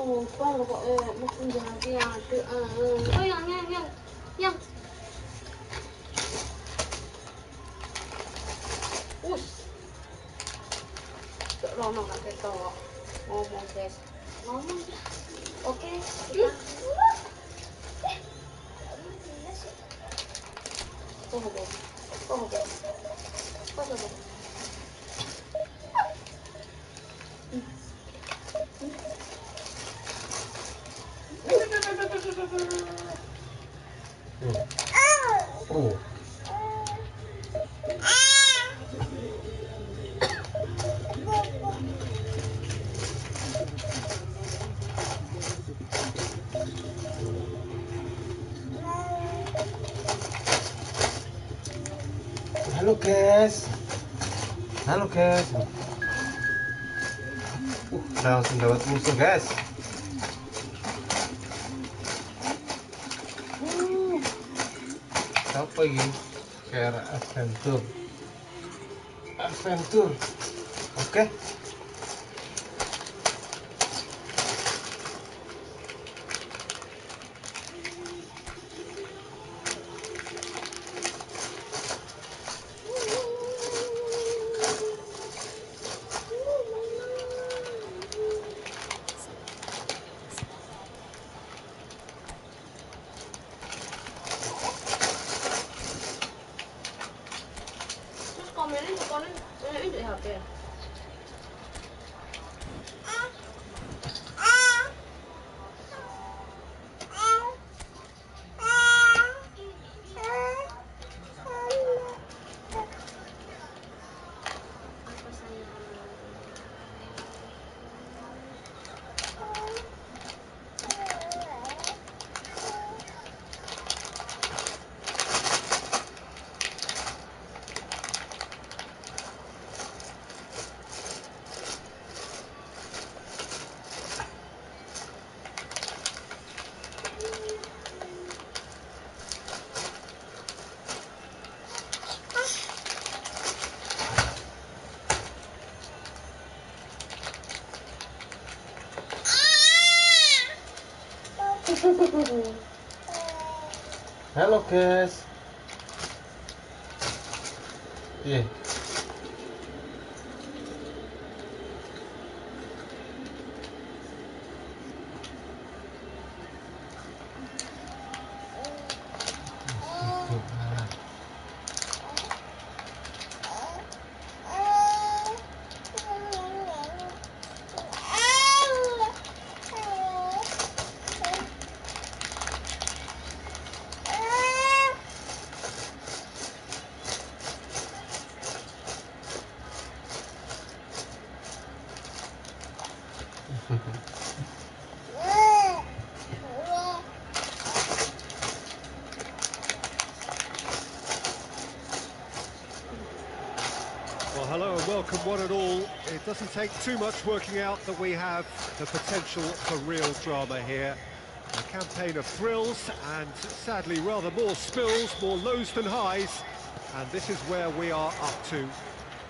lupa loh kok makin hati-hati. Oh yang gak rono gak ketok ngomong guys, ngomong. Oke, kita Halo guys, langsung dapat musuh guys. Apa ini? Kayak adventure. Oke. komenin bukanin ini di HP. Halo guys. Iya. Well, hello and welcome one and all. It doesn't take too much working out that we have the potential for real drama here. A campaign of thrills and sadly rather more spills, more lows than highs. And this is where we are up to.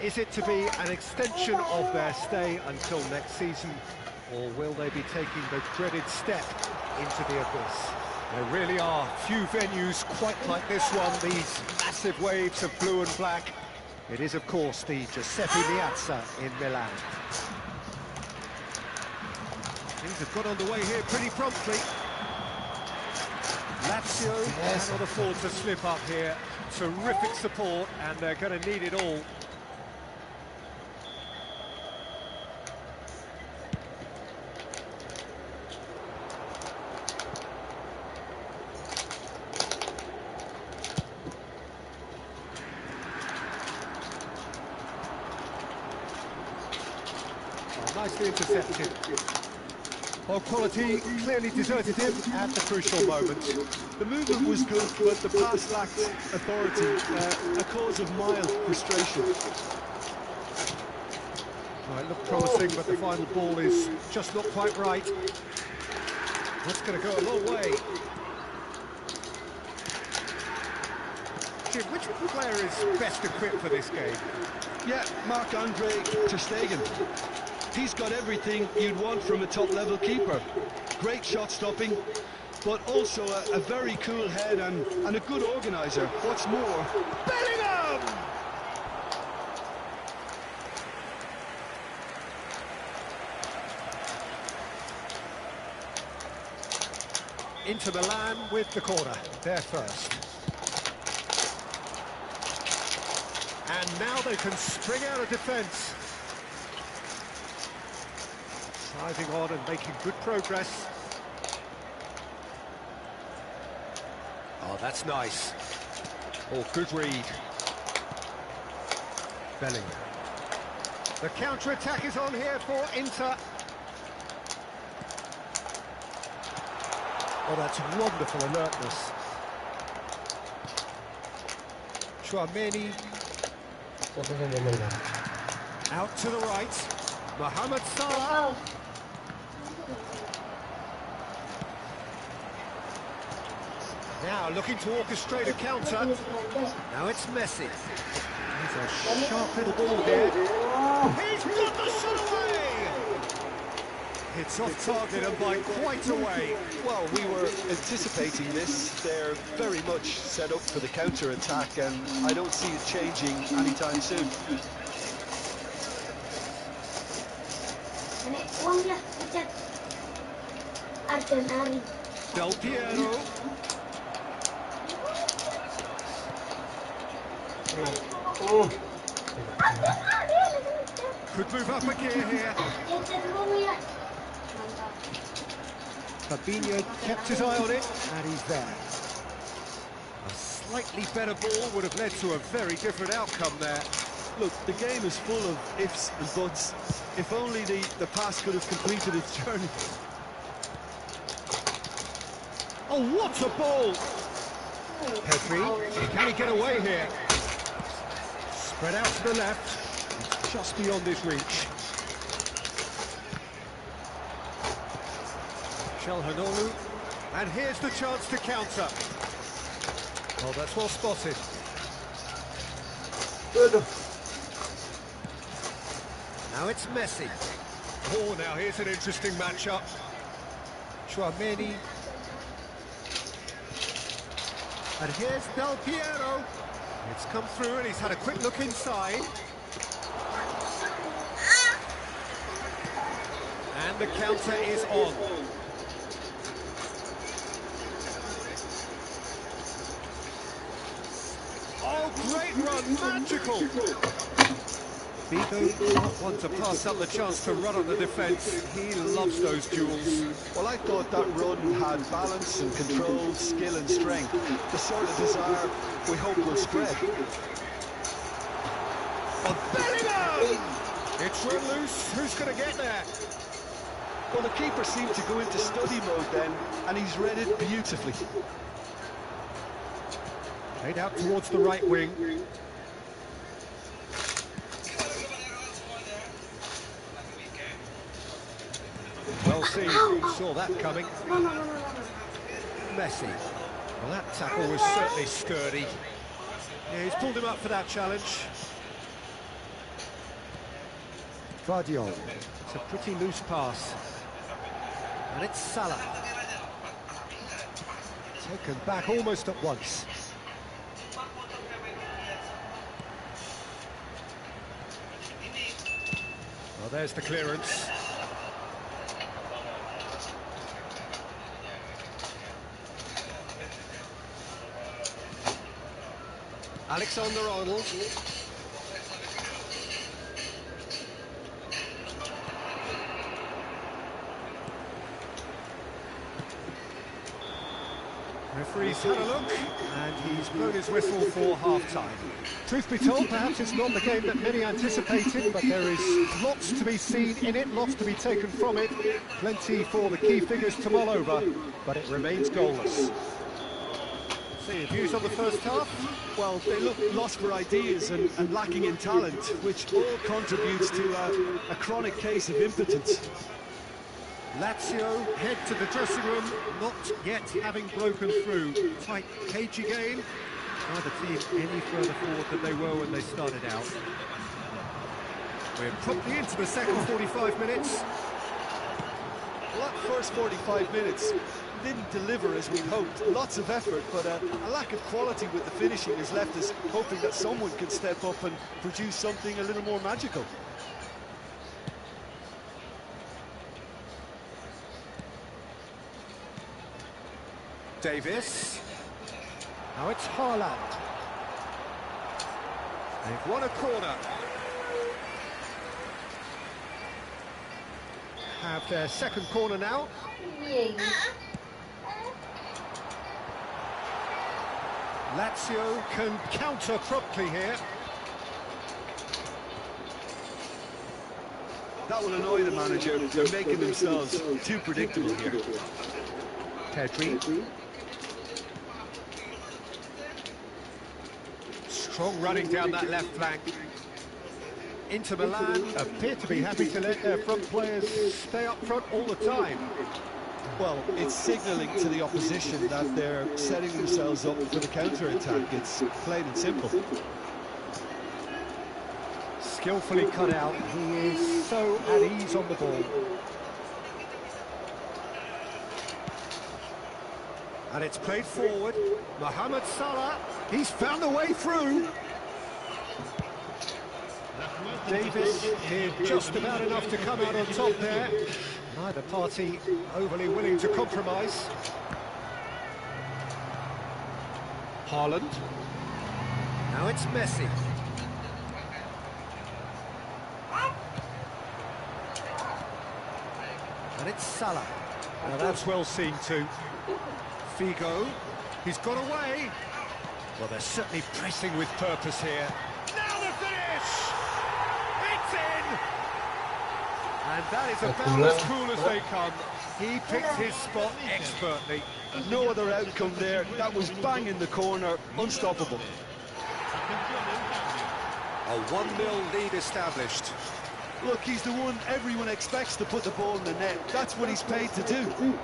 Is it to be an extension of their stay until next season, or will they be taking the dreaded step into the abyss? There really are few venues quite like this one, these massive waves of blue and black. It is, of course, the Giuseppe Meazza in Milan. Things have got underway here pretty promptly. Lazio cannot afford to slip up here. Terrific support, and they're going to need it all. Nicely intercepted. Well, quality clearly deserted him at the crucial moment. The movement was good, but the pass lacked authority, a cause of mild frustration. Well, it looked promising, but the final ball is just not quite right. That's going to go a long way. Jim, which player is best equipped for this game? Yeah, Marc-Andre ter Stegen. he's got everything you'd want from a top-level keeper. Great shot stopping, but also a very cool head and a good organiser. What's more, Bellingham! Inter Milan with the corner, there first. And now they can string out a defence. Driving on and making good progress. Oh, that's nice. Oh, good read. Bellingham. The counter-attack is on here for Inter. Oh, that's wonderful alertness. Chouameni. Out to the right. Mohamed Salah. Now looking to orchestrate a counter. Now it's Messi. He's a sharp little ball here. He's got the shot away! It's off target and by quite a way. Well, we were anticipating this. They're very much set up for the counter-attack, and I don't see it changing anytime soon. Del Piero. Could move up a gear here. Fabinho kept his eye on it, and he's there. A slightly better ball would have led to a very different outcome there. Look, the game is full of ifs and buts. If only the pass could have completed its journey. Oh, what a ball! Pedri, can he get away here? Spread out to the left, it's just beyond his reach. Çalhanoğlu, and here's the chance to counter. Oh, that's well spotted. Now it's Messi. Oh, now here's an interesting matchup. Chouameni. And here's Del Piero. It's come through and he's had a quick look inside. And the counter is on. Oh, great run, magical! Vigo not one to pass up the chance to run on the defence. He loves those duels. Well, I thought that run had balance and control, skill and strength. The sort of desire we hope will spread. Oh, Bellingham! It's run loose. Who's going to get there? Well, the keeper seemed to go into study mode then, and he's read it beautifully. Played out towards the right wing. Well seen, saw that coming. Messi. Well, that tackle was certainly sturdy. Yeah, he's pulled him up for that challenge. Guardiola. It's a pretty loose pass. And it's Salah. Taken back almost at once. Well, there's the clearance. Alexander-Arnold. Referee's had a look, and he's blown his whistle for half-time. Truth be told, perhaps it's not the game that many anticipated, but there is lots to be seen in it, lots to be taken from it. Plenty for the key figures to mull over, but it remains goalless. So, your views on the first half? Well, they look lost for ideas and lacking in talent, which all contributes to a chronic case of impotence. Lazio head to the dressing room, not yet having broken through. Tight, cagey game. Neither team any further forward than they were when they started out. We're promptly into the second 45 minutes. Well, that first 45 minutes didn't deliver as we'd hoped. Lots of effort, but a lack of quality with the finishing has left us hoping that someone can step up and produce something a little more magical. Davis. Now it's Haaland. They've won a corner. Have their second corner now. Yay. Lazio can counter promptly here. That will annoy the manager. They're making themselves too predictable here. Pedri. Strong running down that left flank. Inter Milan appear to be happy to let their front players stay up front all the time. Well, it's signalling to the opposition that they're setting themselves up for the counter-attack. It's plain and simple. Skillfully cut out. He is so at ease on the ball. And it's played forward. Mohamed Salah, he's found a way through. Davis did just about enough to come out on top there. Neither party overly willing to compromise. Haaland. Now it's Messi. And it's Salah. Now that's well seen too. Figo, he's got away. Well, they're certainly pressing with purpose here. Now the finish! It's in! And that is about as cool as they come. He picked his spot expertly. No other outcome there. That was bang in the corner, unstoppable. A 1-0 lead established. Look, he's the one everyone expects to put the ball in the net. That's what he's paid to do.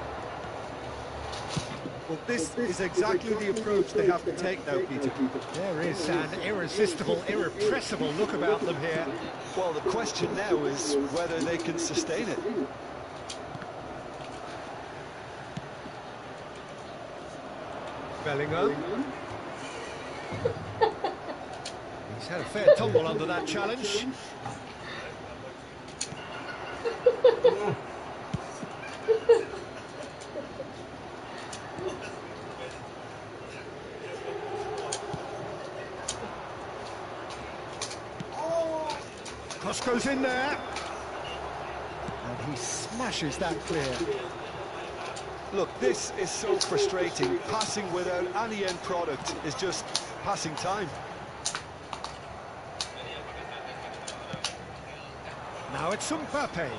Well, this is exactly the approach they have to take now, Peter. There is an irresistible, irrepressible look about them here. Well, the question now is whether they can sustain it. Bellingham. He's had a fair tumble under that challenge. Cross goes in there. And he smashes that clear. Look, this is so frustrating. Passing without any end product is just passing time. Now it's Mbappe.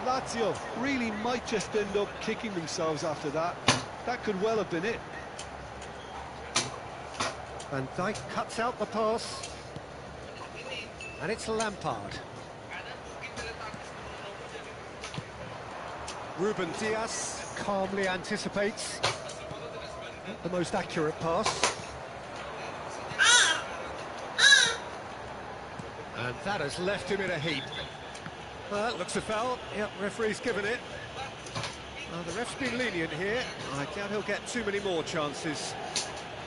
Lazio really might just end up kicking themselves after that. That could well have been it. Van Dijk cuts out the pass. And it's Lampard. Ruben Dias calmly anticipates. Not the most accurate pass. And that has left him in a heap. Well, that looks a foul. Yep, referee's given it. The ref's been lenient here. I doubt he'll get too many more chances.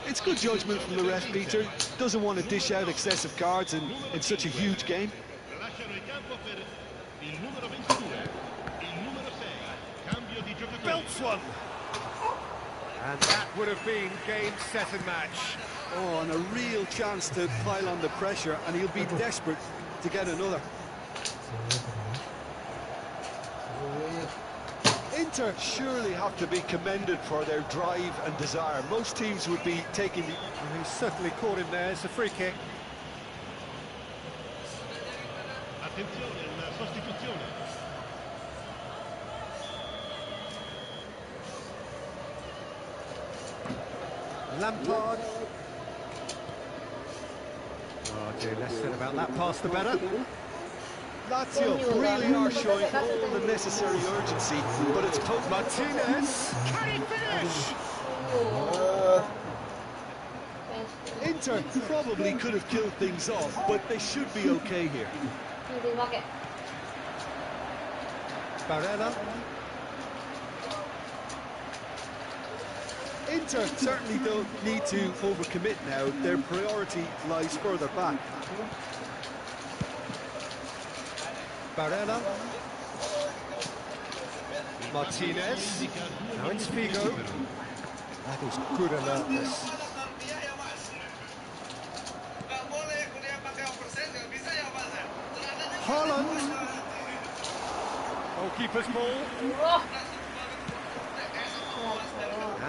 It's good judgment from the ref, Peter. Doesn't want to dish out excessive cards in such a huge game. Belts one. And that would have been game, set and match. Oh, and a real chance to pile on the pressure, and he'll be desperate to get another. Inter surely have to be commended for their drive and desire. Most teams would be taking the... And he's certainly caught him there. It's a free kick. Lampard. Oh dear, less said about that pass the better. Lazio really are showing all the necessary urgency, but it's Martinez. Can he finish? Inter probably could have killed things off, but they should be okay here. Barella. Inter certainly don't need to overcommit now. Their priority lies further back. Barella. Martinez. Now it's Figo. That is good alertness. Haaland. Goalkeeper's ball.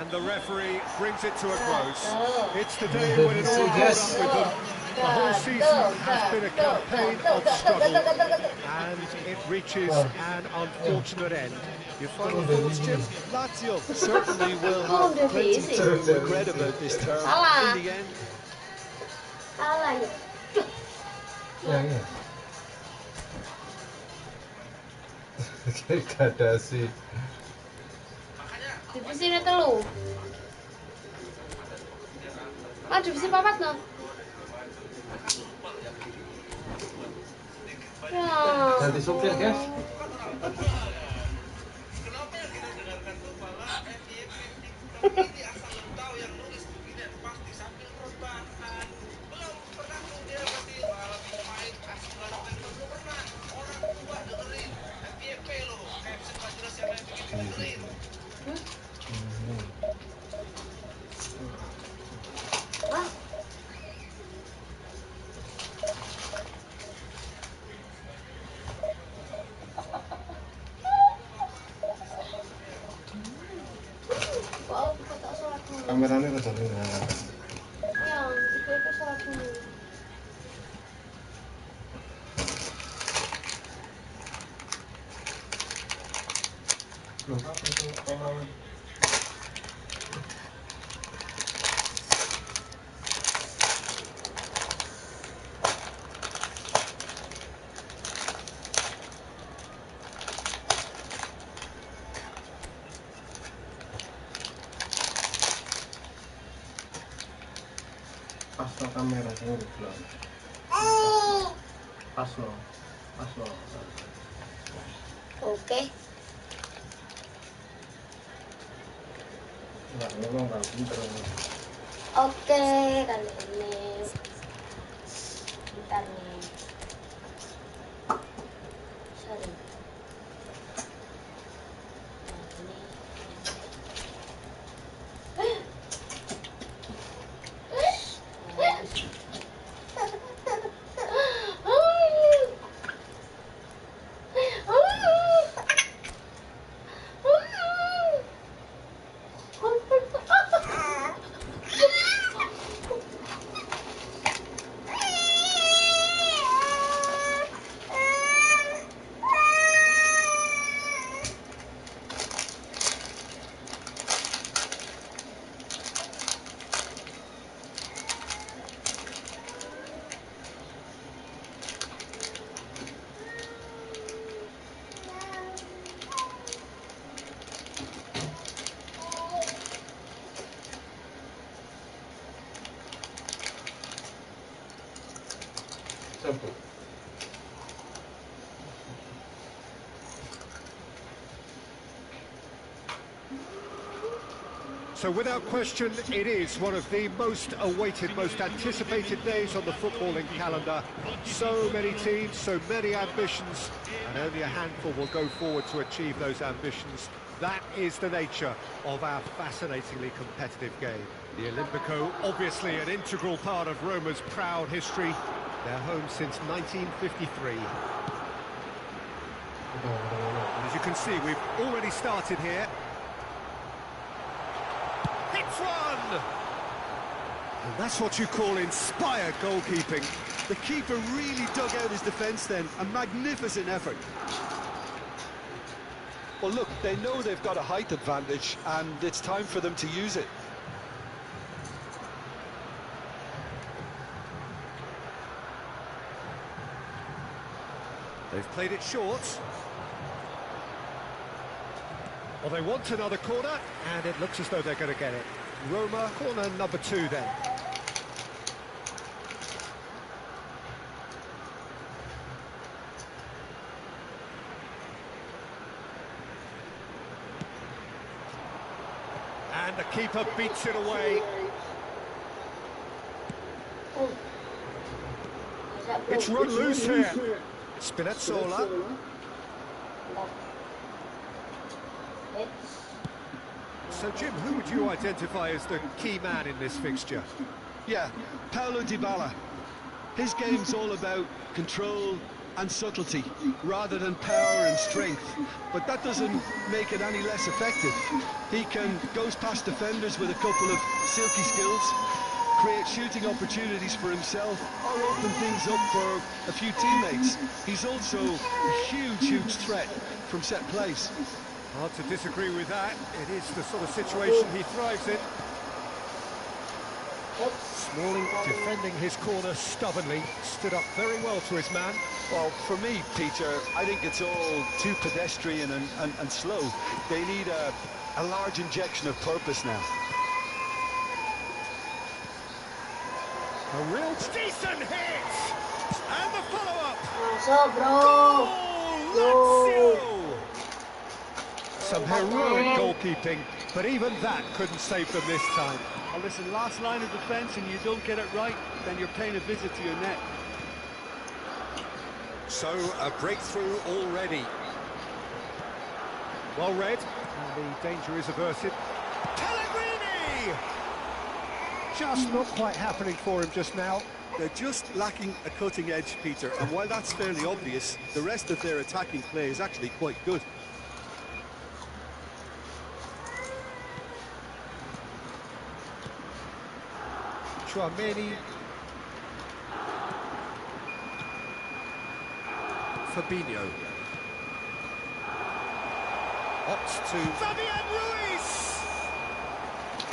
And the referee brings it to a close. It's the day when it all goes up with them. The whole season has been a campaign of struggle, and it reaches an unfortunate end. Your final thoughts, Jim? Lazio certainly will have plenty to regret about this term. In the end, Ya. Degradasi. Divisi ini telu. Divisi 4 no. Ganti supir, guys. Kameranya rada rendah. Ya, itu salah dulu. Loh, apa itu? Pasno kameranya di belakang. Pasno. Oke. Enggak, memang nggak pinter. Oke, kali ini. Bentar nih. Sorry. So without question, it is one of the most awaited, most anticipated days on the footballing calendar. So many teams, so many ambitions, and only a handful will go forward to achieve those ambitions. That is the nature of our fascinatingly competitive game. The Olimpico, obviously an integral part of Roma's proud history. They're home since 1953. And as you can see, we've already started here. Hits one! and that's what you call inspired goalkeeping. The keeper really dug out his defence then. A magnificent effort. Well, look, they know they've got a height advantage, and it's time for them to use it. They've played it short. Well, they want another corner, and it looks as though they're going to get it. Roma, corner number 2 then. the keeper beats it away. Oh. Is that It's blow? run loose here. Spinazzola. No. It's... So, Jim, who would you identify as the key man in this fixture? Yeah, Paulo Dybala. His game's all about control and subtlety, rather than power and strength. But that doesn't make it any less effective. He goes past defenders with a couple of silky skills, create shooting opportunities for himself, or open things up for a few teammates. He's also a huge threat from set plays. Hard to disagree with that. It is the sort of situation he thrives in. Smalling defending his corner stubbornly, stood up very well to his man. Well, for me, Peter, I think it's all too pedestrian and slow. They need a large injection of purpose now. A real decent hit! And the follow-up! So, bro! Lazio! Some heroic goalkeeping, but even that couldn't save them this time. Well, listen, last line of defence and you don't get it right, then you're paying a visit to your net. So, a breakthrough already. Well read, and the danger is averted. Pellegrini! Just not quite happening for him just now. They're just lacking a cutting edge, Peter, and while that's fairly obvious, the rest of their attacking play is actually quite good. Chouameni. Fabinho. Opts to Fabian Ruiz!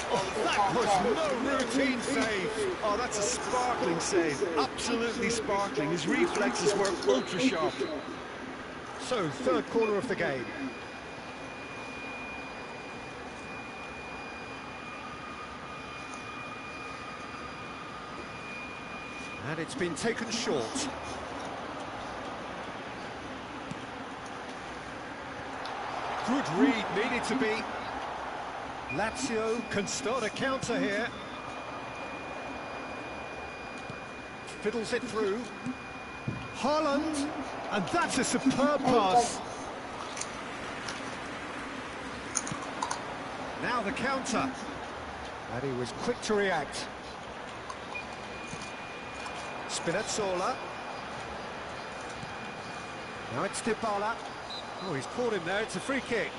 Oh, that was no routine save. Oh, that's a sparkling save. Absolutely sparkling. His reflexes were ultra sharp. So, third corner of the game. And it's been taken short. Good read, needed to be. Lazio can start a counter here. Fiddles it through. Haaland, and that's a superb pass. Now the counter. And he was quick to react. Spinazzola. Now it's Dybala. Oh, he's caught him there. It's a free kick.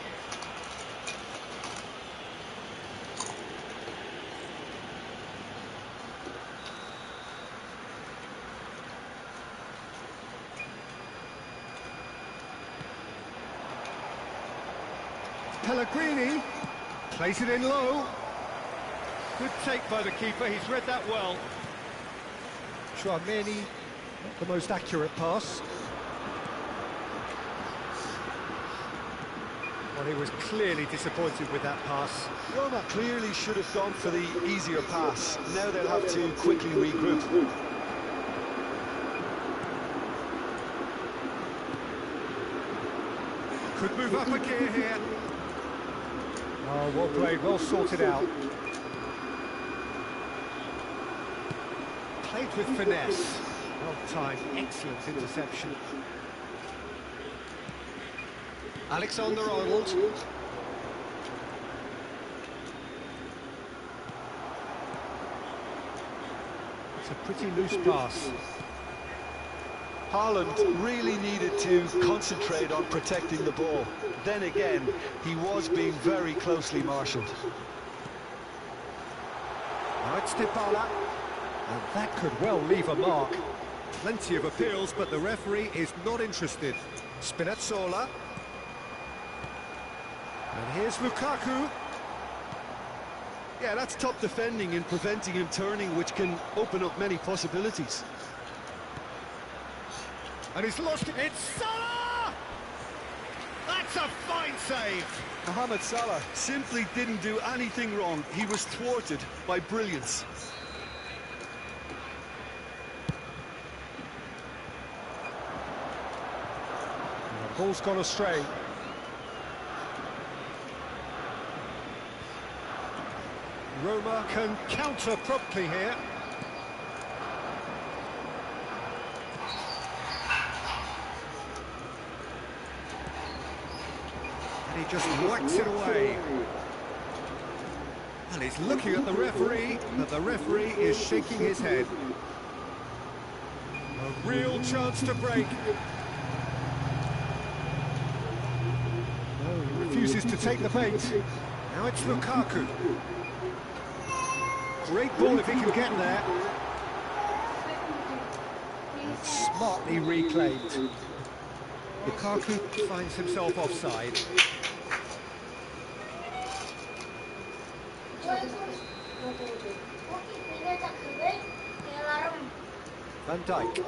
Pellegrini plays it in low. Good take by the keeper. He's read that well. Chouameni, not the most accurate pass. Well, he was clearly disappointed with that pass. Roma clearly should have gone for the easier pass. Now they'll have to quickly regroup. Could move up a gear here. Oh, well played, well sorted out. Played with finesse. Well timed, excellent interception. Alexander-Arnold. It's a pretty loose pass. Haaland really needed to concentrate on protecting the ball. Then again, he was being very closely marshalled. Now it's Dybala. And that could well leave a mark. Plenty of appeals, but the referee is not interested. Spinazzola. And here's Lukaku. Yeah, that's top defending and preventing him turning, which can open up many possibilities. And he's lost it. It's Salah! That's a fine save. Mohamed Salah simply didn't do anything wrong. He was thwarted by brilliance. And the ball's gone astray. Roma can counter promptly here. And he just whacks it away. And he's looking at the referee, but the referee is shaking his head. A real chance to break. No, he refuses to take the bait. Now it's Lukaku. Great ball if he can get there. Smartly reclaimed. Lukaku finds himself offside. Van Dijk.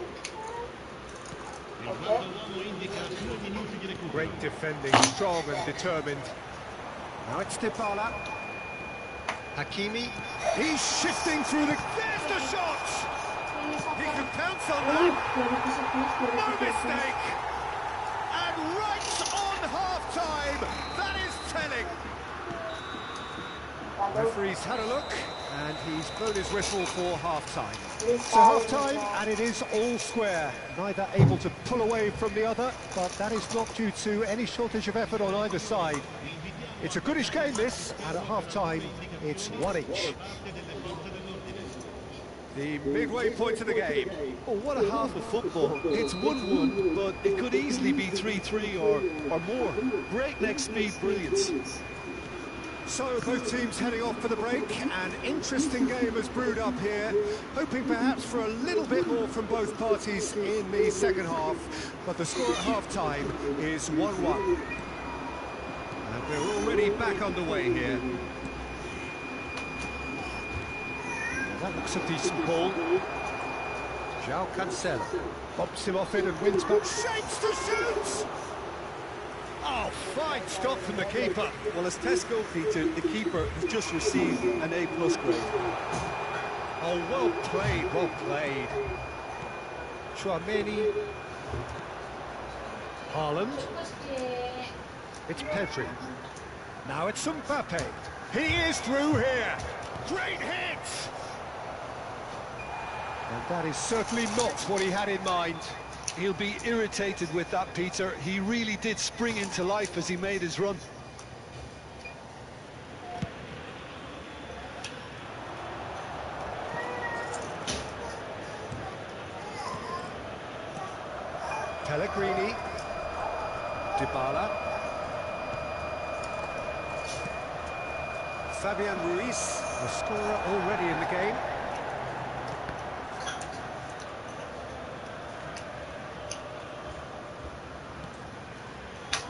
Great defending, strong and determined. Now it's Dybala. Hakimi. He's shifting through the... There's the shot! He can pounce on that. No mistake! And right on half-time! That is telling! Referee's had a look, and he's blown his whistle for half-time. So half-time, and it is all square. Neither able to pull away from the other, but that is not due to any shortage of effort on either side. It's a goodish game, this, and at half-time, it's one each. The midway point of the game. Oh, what a half of football. It's 1-1, but it could easily be 3-3 or more. Breakneck speed brilliance. So both teams heading off for the break. An interesting game has brewed up here, hoping perhaps for a little bit more from both parties in the second half. But the score at half-time is 1-1. And we're already back underway here. That looks a decent ball. João Cancelo bumps him off it and wins back. Shapes to shoot! Oh, fine stop from the keeper. Well, as Tesco, Peter, the keeper has just received an A+ grade. Oh, well played, well played. Chouameni. Haaland. It's Pedri. Now it's Mbappe. He is through here. Great hit! And that is certainly not what he had in mind. He'll be irritated with that, Peter. He really did spring into life as he made his run. Pellegrini. Dybala. Fabian Ruiz, the scorer already in the game.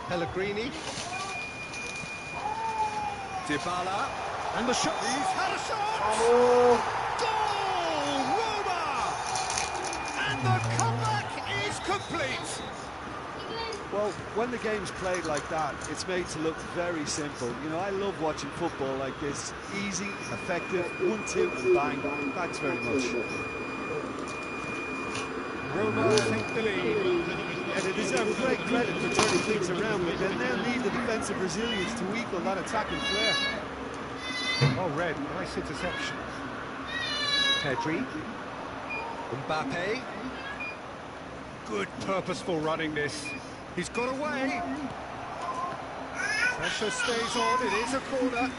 Pellegrini. Dybala. And the shot. He's had a shot! Oh. Goal! Roma! And the comeback is complete! Well, when the game's played like that, it's made to look very simple. You know, I love watching football like this. Easy, effective, 1-2 and bang. Thanks very much. Roma take the lead. And they deserve great credit for turning things around, but they now need the defensive resilience to equal that attacking flair. Oh, Red, nice interception. Pedri. Mbappe. Good purposeful running this. He's got away. Pressure stays on, it is a corner.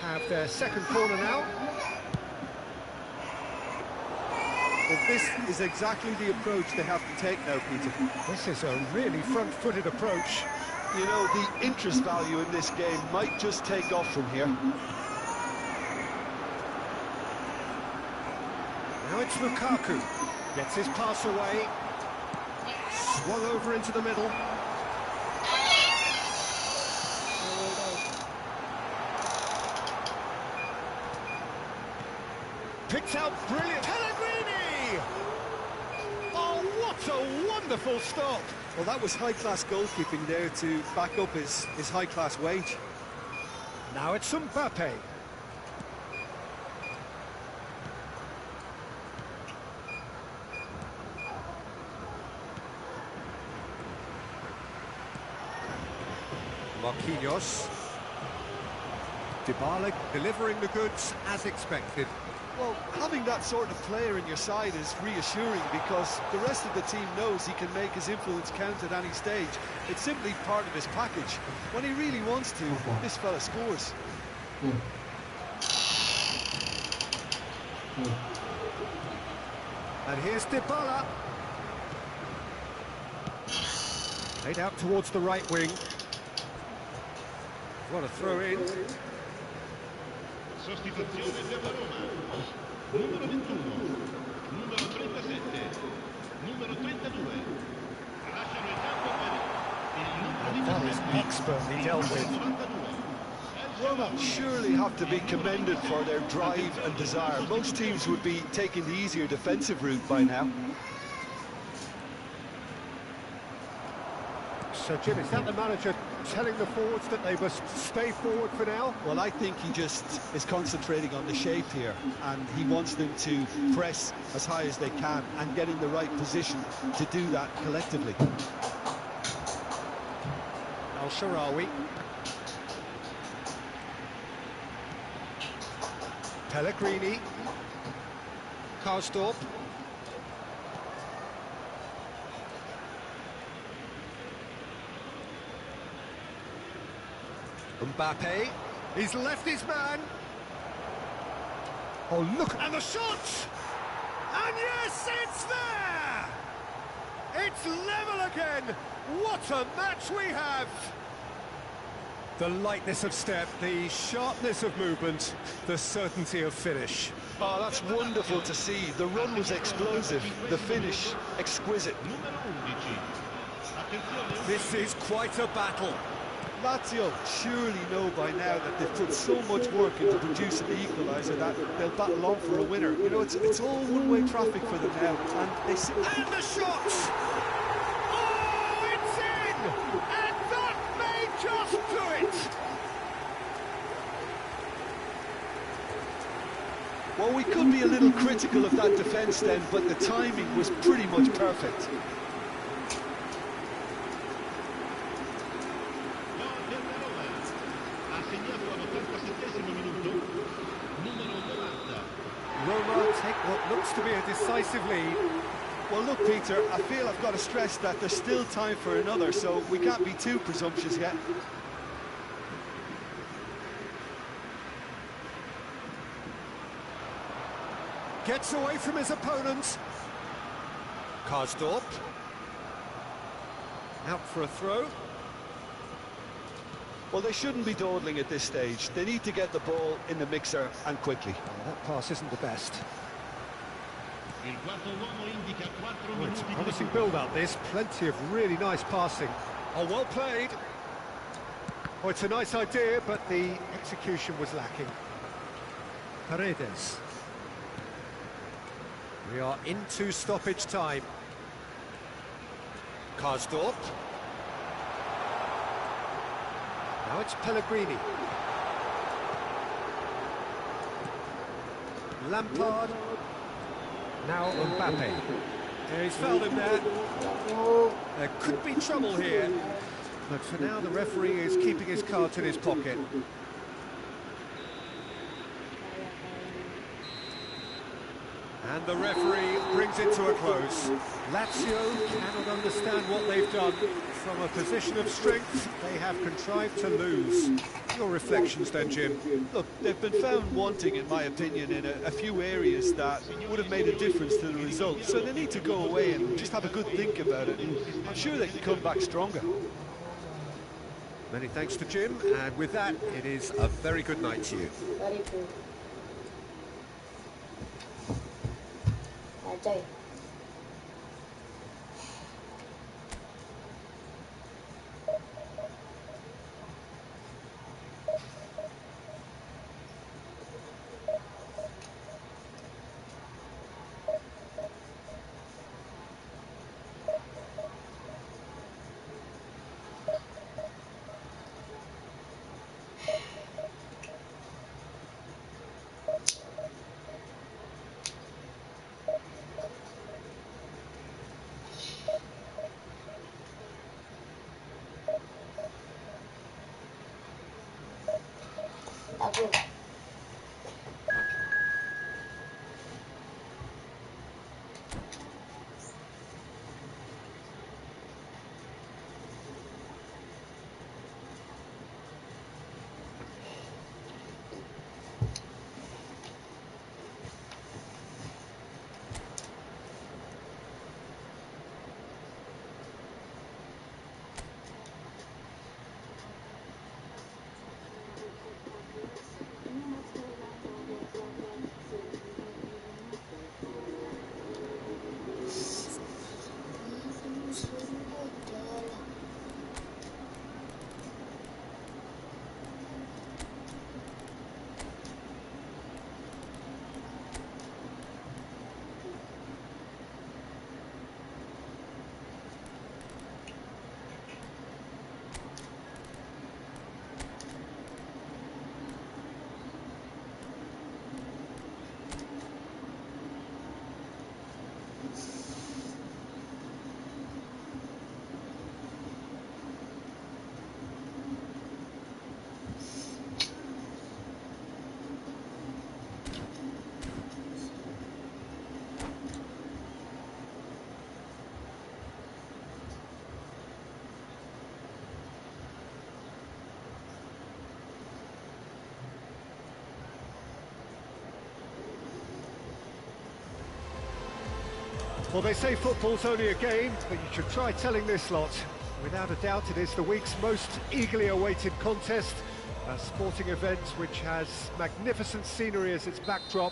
Have their second corner now. Well, this is exactly the approach they have to take now, Peter. This is a really front-footed approach. You know, the interest value in this game might just take off from here. Now it's Lukaku. Gets his pass away. Swung over into the middle. Picked out brilliant. Pellegrini! Oh, what a wonderful stop! Well, that was high-class goalkeeping there to back up his high-class wage. Now it's Mbappe. Marquinhos. Dybala delivering the goods as expected. Well, having that sort of player in your side is reassuring because the rest of the team knows he can make his influence count at any stage. It's simply part of his package. When he really wants to, this fella scores. And here's Dybala. Played out towards the right wing. What a throw in. Sostituzione per la Roma. Numero 21, numero 37, numero 32. Lasciano il campo per il numero That is 17. expertly dealt with. Roma surely have to be commended for their drive and desire. Most teams would be taking the easier defensive route by now. So, Jim, is that the manager telling the forwards that they must stay forward for now? Well, I think he just is concentrating on the shape here, and he wants them to press as high as they can and get in the right position to do that collectively. Al-Sharawi. Pellegrini. Karsdorp. Mbappe, he's left his man. Oh, look, and the shot! And yes, it's there! It's level again! What a match we have! The lightness of step, the sharpness of movement, the certainty of finish. Oh, that's wonderful to see. The run was explosive, the finish exquisite. This is quite a battle. Lazio surely know by now that they've put so much work into producing the equaliser that they'll battle on for a winner. You know, it's all one-way traffic for them now, and they see... And the shot! Oh, it's in! And that may just do it! Well, we could be a little critical of that defence then, but the timing was pretty much perfect. Roma take what looks to be a decisive lead. Well, look, Peter, I feel I've got to stress that there's still time for another, so we can't be too presumptuous yet. Gets away from his opponent. Karsdorp. Out for a throw. Well, they shouldn't be dawdling at this stage. They need to get the ball in the mixer and quickly. Oh, that pass isn't the best. Oh, it's a promising build-up, this. Plenty of really nice passing. Oh, well played. Oh, it's a nice idea, but the execution was lacking. Paredes. We are into stoppage time. Karsdorp. Now it's Pellegrini. Lampard. Now Mbappe. Yeah, he's fouled him there. There could be trouble here. But for now, the referee is keeping his cards in his pocket. And the referee brings it to a close. Lazio cannot understand what they've done. From a position of strength, they have contrived to lose. Your reflections then, Jim? Look, they've been found wanting, in my opinion, in a few areas that would have made a difference to the result. So they need to go away and just have a good think about it. And I'm sure they can come back stronger. Many thanks to Jim, and with that, it is a very good night to you. Very good. Belajar. Well, they say football's only a game, but you should try telling this lot. Without a doubt, it is the week's most eagerly awaited contest, a sporting event which has magnificent scenery as its backdrop.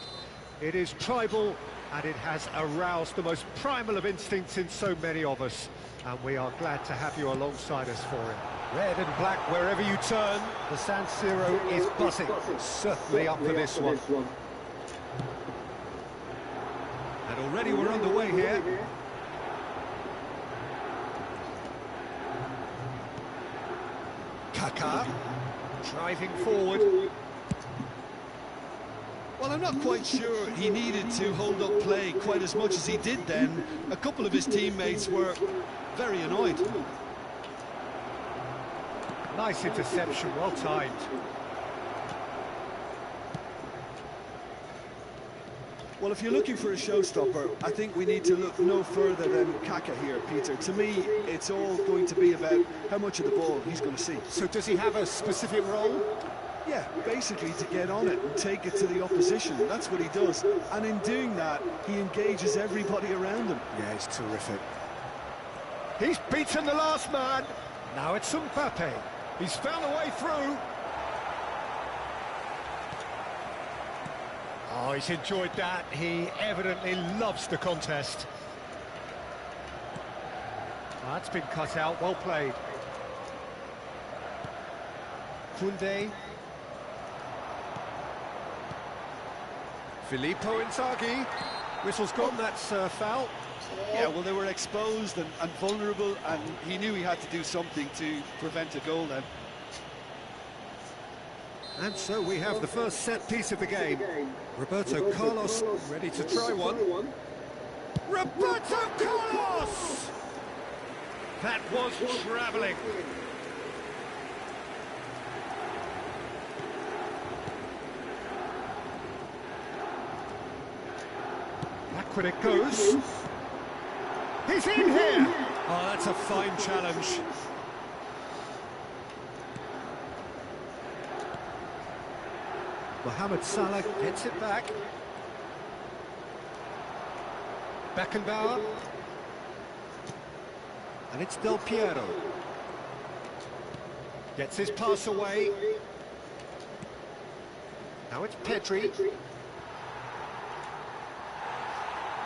It is tribal, and it has aroused the most primal of instincts in so many of us. And we are glad to have you alongside us for it. Red and black wherever you turn, the San Siro is buzzing. Certainly up for this one. And already we're underway here. Kaká, driving forward. Well, I'm not quite sure he needed to hold up play quite as much as he did then. A couple of his teammates were very annoyed. Nice interception, well timed. Well, if you're looking for a showstopper, I think we need to look no further than Kaká here, Peter. To me, it's all going to be about how much of the ball he's going to see. So does he have a specific role? Yeah, basically to get on it and take it to the opposition. That's what he does. And in doing that, he engages everybody around him. Yeah, he's terrific. He's beaten the last man. Now it's Mbappe. He's found a way through. Oh, he's enjoyed that. He evidently loves the contest. That's been cut out. Well played. Koundé. Filippo Inzaghi. Whistle's gone, that's foul. Yeah, well, they were exposed and vulnerable, and he knew he had to do something to prevent a goal then. And so we have the first set piece of the game. Roberto Carlos ready to try one. Roberto Carlos! That was travelling. Backward it goes. He's in here! Oh, that's a fine challenge. Mohamed Salah gets it back. Beckenbauer. And it's Del Piero. Gets his pass away. Now it's Pedri.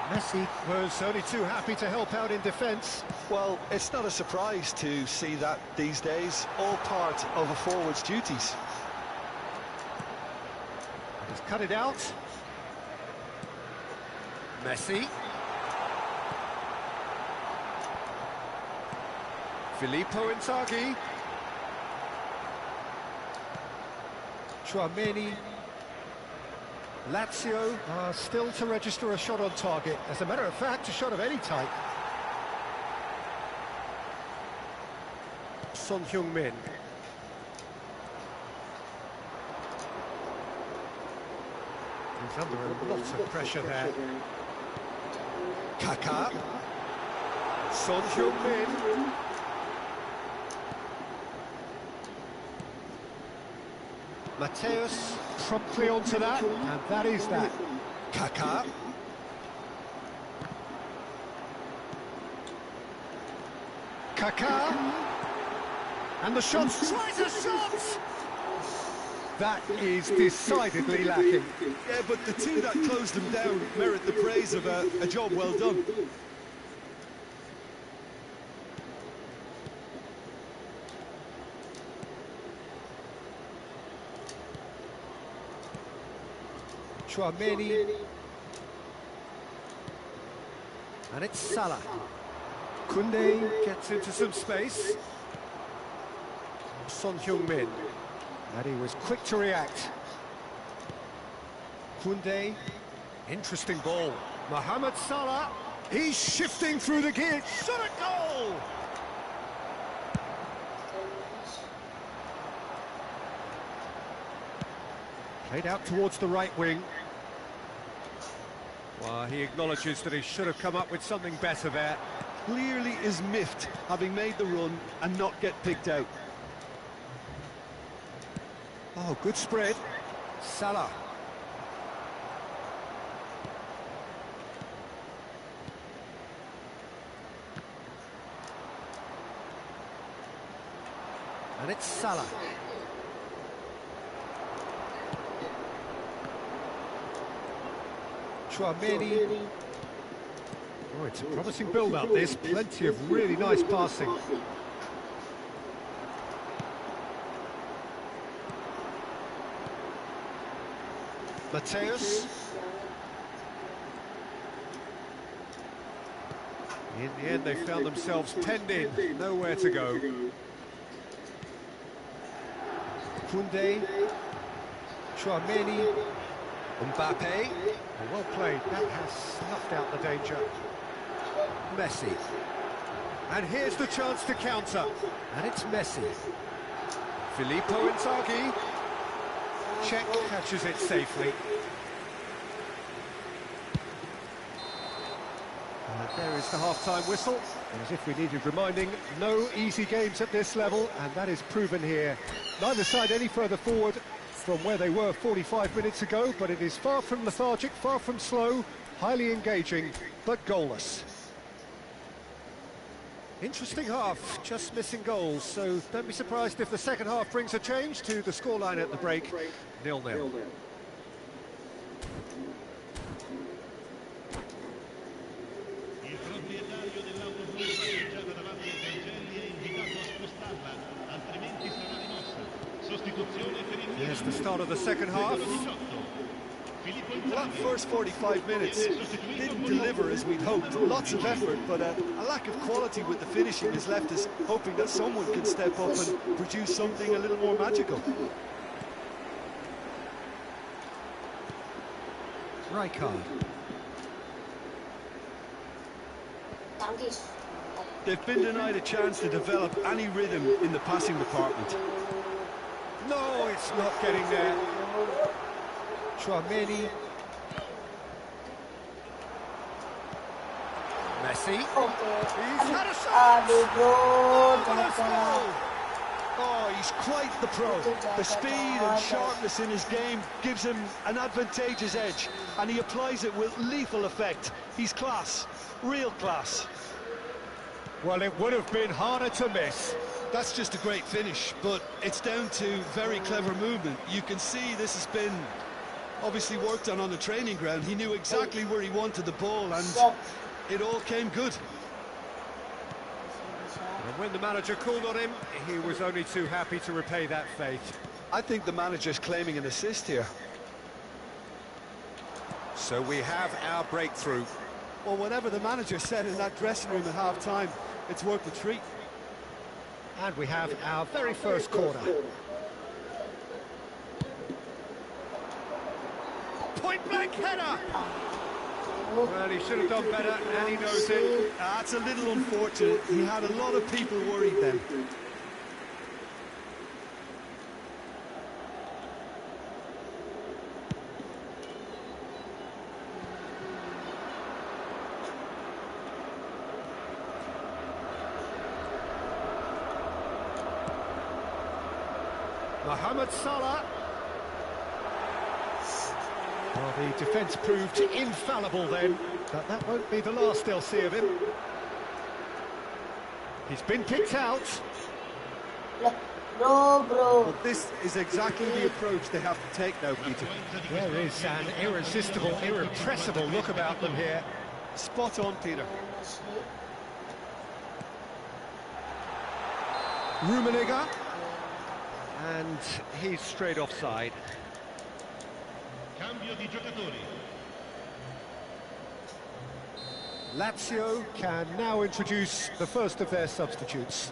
Messi was only too happy to help out in defence. Well, it's not a surprise to see that these days, all part of a forward's duties. He's cut it out. Messi. Filippo Inzaghi. Tchouameni. Lazio are still to register a shot on target. As a matter of fact, a shot of any type. Son Heung-min. He's under a lot of pressure there. Kaká. Son Heung-min. Mateus promptly onto that, and that is that. Kaká. Kaká. And the shot, tries a shot! That is decidedly lacking. Yeah, but the two that closed them down merit the praise of a job well done. Chouameni. And it's Salah. Koundé gets into some space. Son Heung-min. And he was quick to react. Koundé. Interesting ball. Mohamed Salah. He's shifting through the gears. Shot a goal! Played out towards the right wing. Well, he acknowledges that he should have come up with something better there. Clearly is miffed, having made the run and not get picked out. Oh, good spread. Salah. And it's Salah. Chouameni. Oh, it's a promising build-up, this. Plenty of really nice passing. Mateus. In the end, they found themselves penned in. Nowhere to go. Koundé. Chouameni. Mbappe. Oh, well played. That has snuffed out the danger. Messi. And here's the chance to counter. And it's Messi. Filippo Inzaghi. Czech catches it safely. And there is the half-time whistle. And as if we needed reminding, no easy games at this level, and that is proven here. Neither side any further forward from where they were 45 minutes ago, but it is far from lethargic, far from slow, highly engaging, but goalless. Interesting half, just missing goals, so don't be surprised if the second half brings a change to the scoreline at the break, 0-0. Il proprietario dell'auto blu parcheggiata davanti ai cancelli è invitato a spostarla, altrimenti sarà rimossa. Sostituzione per il Here's the start of the second half. Well, that first 45 minutes didn't deliver as we'd hoped. Lots of effort, but a lack of quality with the finishing has left us hoping that someone can step up and produce something a little more magical. Rijkaard. They've been denied a chance to develop any rhythm in the passing department. No, it's not getting there. Chouameni. Messi. He's had a shot. Oh, he's quite the pro. The speed and sharpness in his game gives him an advantageous edge, and he applies it with lethal effect. He's class, real class. Well, it would have been harder to miss. That's just a great finish, but it's down to very clever movement. You can see this has been obviously worked on the training ground. He knew exactly where he wanted the ball, and it all came good. And when the manager called on him, he was only too happy to repay that faith. I think the manager's claiming an assist here. So we have our breakthrough. Well, whatever the manager said in that dressing room at half-time, it's worth the treat. And we have our very first corner. Point-blank header! Well, he should have done better, and he knows it. That's a little unfortunate. He had a lot of people worried then. Mohamed Salah. Well, the defence proved infallible then, but that won't be the last they'll see of him. He's been picked out. Bro. Well, this is exactly the approach they have to take now, Peter. There is an irresistible, irrepressible look about them here. Spot on, Peter. Rummenigge. And he's straight offside. Cambio di giocatori. Lazio can now introduce the first of their substitutes.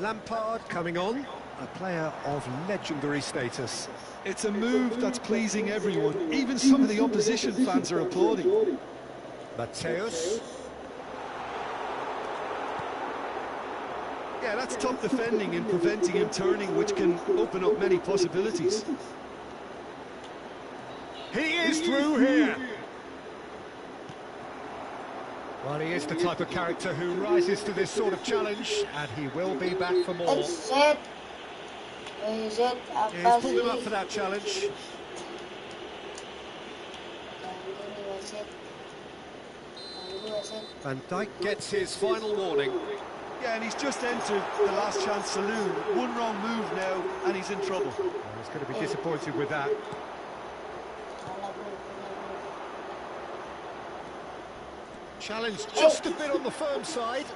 Lampard coming on, a player of legendary status. It's a move that's pleasing everyone. Even some of the opposition fans are applauding. Mateus. Yeah, that's top defending and preventing him turning, which can open up many possibilities. He is through here. Well, he is the type of character who rises to this sort of challenge, and he will be back for more. He's He's pulled him up for that challenge. Van Dijk gets his final warning. Yeah, and he's just entered the last chance saloon. One wrong move now, and he's in trouble. Well, he's going to be disappointed with that. Challenge just a bit on the firm side.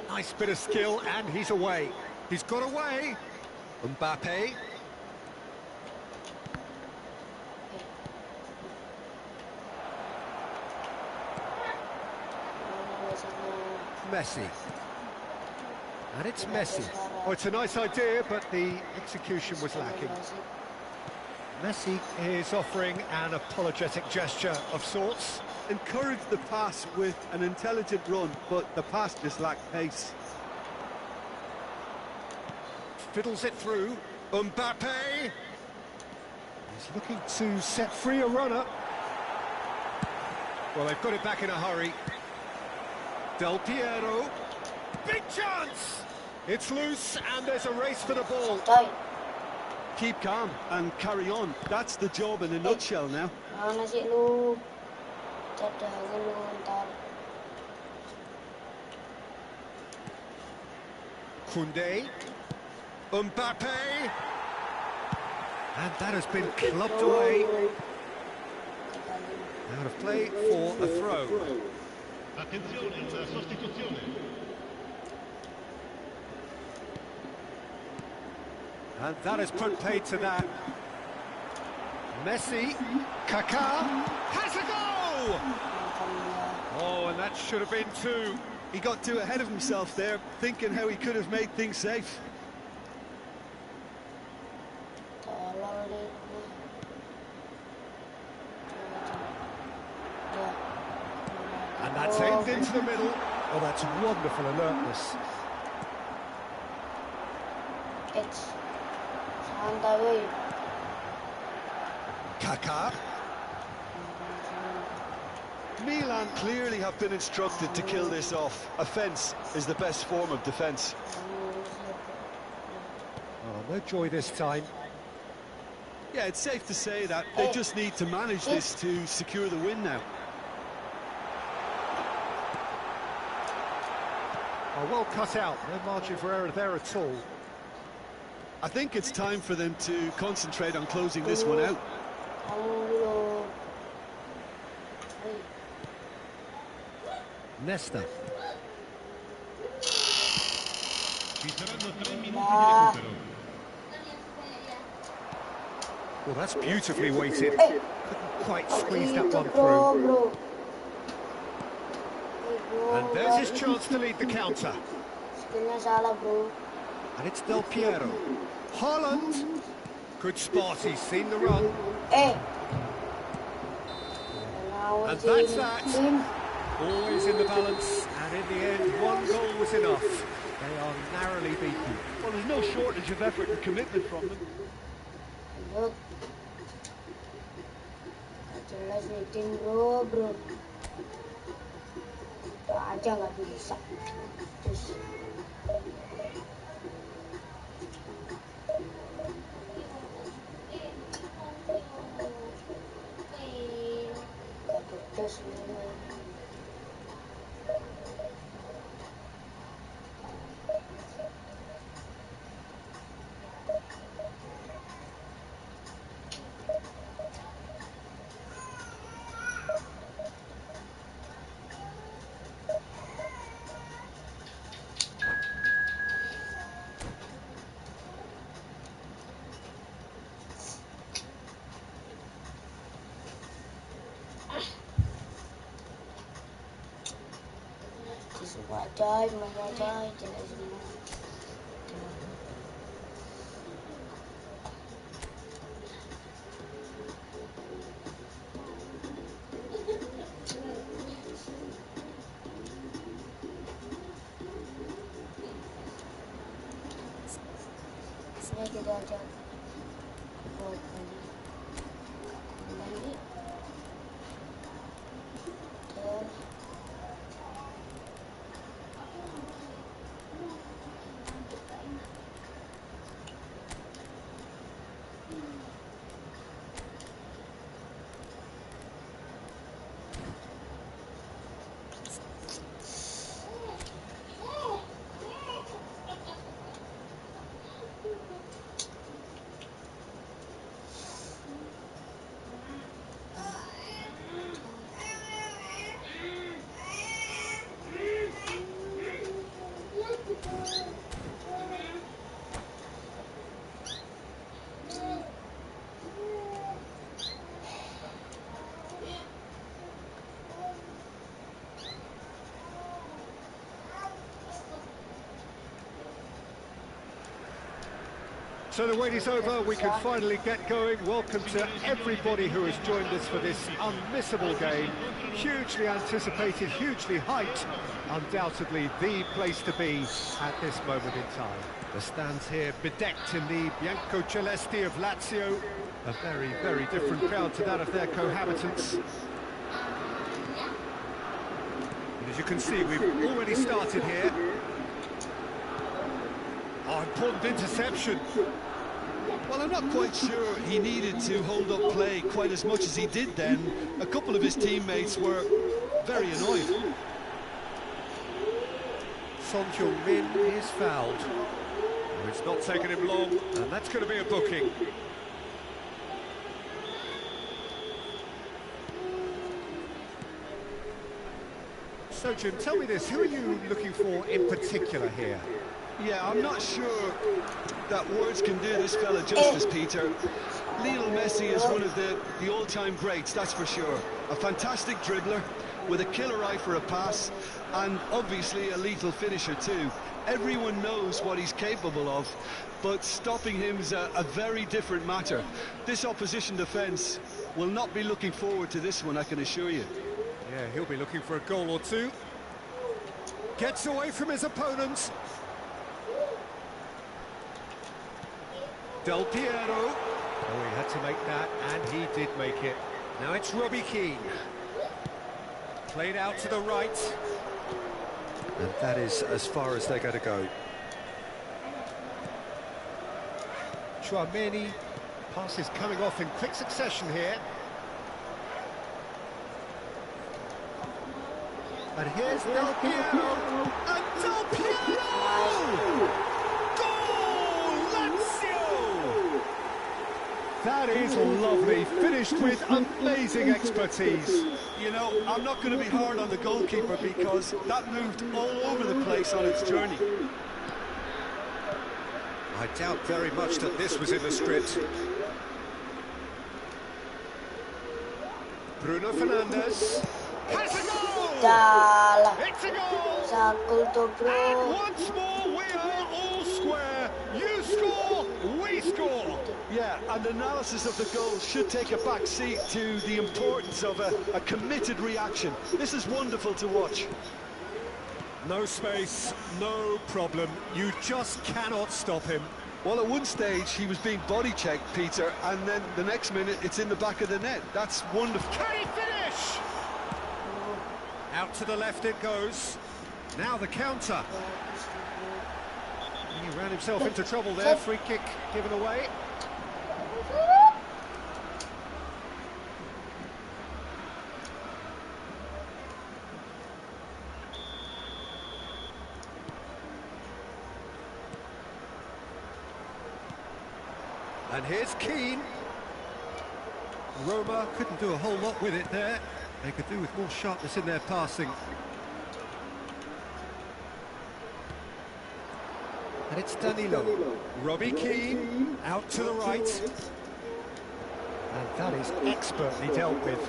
Nice bit of skill, and he's away. He's got away. Mbappe. Messi. And it's Messi. Oh, it's a nice idea, but the execution was lacking. Messi is offering an apologetic gesture of sorts. Encouraged the pass with an intelligent run, but the pass just lacked pace. Fiddles it through. Mbappe. He's looking to set free a runner. Well, they've got it back in a hurry. Del Piero. Big chance! It's loose, and there's a race for the ball. Keep calm and carry on. That's the job in a nutshell now. Koundé. Mbappe. And that has been clubbed away. Out of play for a throw. Attenzione, una sostituzione. And that has put paid to that. Messi. Kaká. Has a goal! Oh, and that should have been two. He got too ahead of himself there, thinking how he could have made things safe. And that's aimed into the middle. Oh, that's wonderful alertness. Kaká. Milan clearly have been instructed to kill this off. Offence is the best form of defence. Oh, no joy this time. Yeah, it's safe to say that they just need to manage this to secure the win now. Oh, well cut out. No margin for error there at all. I think it's time for them to concentrate on closing this one out. Nesta. Ci saranno 3 minuti di recupero. Well, that's beautifully weighted. Couldn't quite squeeze that one through. And there's his chance to lead the counter. And it's Del Piero. Haaland. Good spot, he's seen the run. And that's that. Always in the balance, and in the end, one goal was enough. They are narrowly beaten. Well, there's no shortage of effort and commitment from them. Terus ini. Belajar, belajar, jelas semua. Sini kita aja buat kembali. So the wait is over, we can finally get going. Welcome to everybody who has joined us for this unmissable game. Hugely anticipated, hugely hyped. Undoubtedly the place to be at this moment in time. The stands here bedecked in the bianco-celesti of Lazio. A very, very different crowd to that of their cohabitants. And as you can see, we've already started here. Oh, important interception. Well, I'm not quite sure he needed to hold up play quite as much as he did then. A couple of his teammates were very annoyed. Son Heung-min is fouled. Oh, it's not taken him long, and that's going to be a booking. So, Jim, tell me this, who are you looking for in particular here? Yeah, I'm not sure that words can do this fella justice, Peter. Lionel Messi is one of the all-time greats, that's for sure. A fantastic dribbler with a killer eye for a pass, and obviously a lethal finisher too. Everyone knows what he's capable of, but stopping him is a very different matter. This opposition defence will not be looking forward to this one, I can assure you. Yeah, he'll be looking for a goal or two. Gets away from his opponents. Del Piero. Oh, he had to make that, and he did make it. Now it's Robbie Keane. Played out to the right. And that is as far as they're going to go. Chouameni. Passes coming off in quick succession here. And here's Del Piero. And Del Piero! That is lovely, finished with amazing expertise. You know, I'm not going to be hard on the goalkeeper because that moved all over the place on its journey. I doubt very much that this was in the script. Bruno Fernandes has a goal! Dalah. It's a goal! Sakul to bro. And once more we are all square. You score, we score. Yeah, and analysis of the goal should take a back seat to the importance of a committed reaction. This is wonderful to watch. No space, no problem. You just cannot stop him. Well, at one stage he was being body checked, Peter, and then the next minute it's in the back of the net. That's wonderful. Can he finish? Out to the left it goes. Now the counter. He ran himself into trouble there. Free kick given away. And here's Keane. Roma couldn't do a whole lot with it there. They could do with more sharpness in their passing. And it's Danilo. Robbie Keane out to the right. And that is expertly dealt with.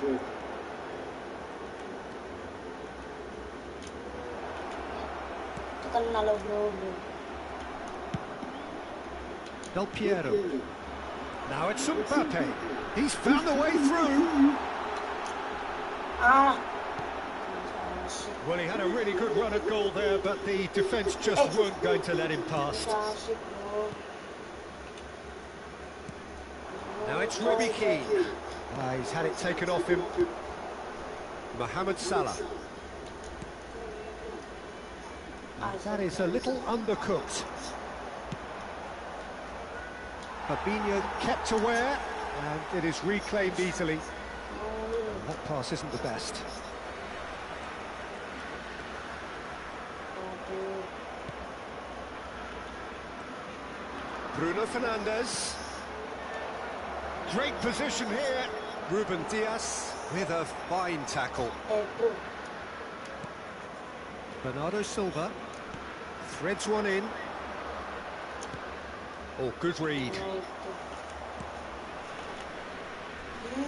Tekan nalo bro. Del Piero. Now it's Mbappe. He's found the way through. Ah. Well, he had a really good run at goal there, but the defence just weren't going to let him past. Asik bro. Now it's Robbie Keane. He's had it taken off him. Mohamed Salah. And that is a little undercooked. Fabinho kept aware, and it is reclaimed easily. That pass isn't the best. Bruno Fernandes. Great position here. Ruben Diaz with a fine tackle. Bernardo Silva threads one in. Oh, good read.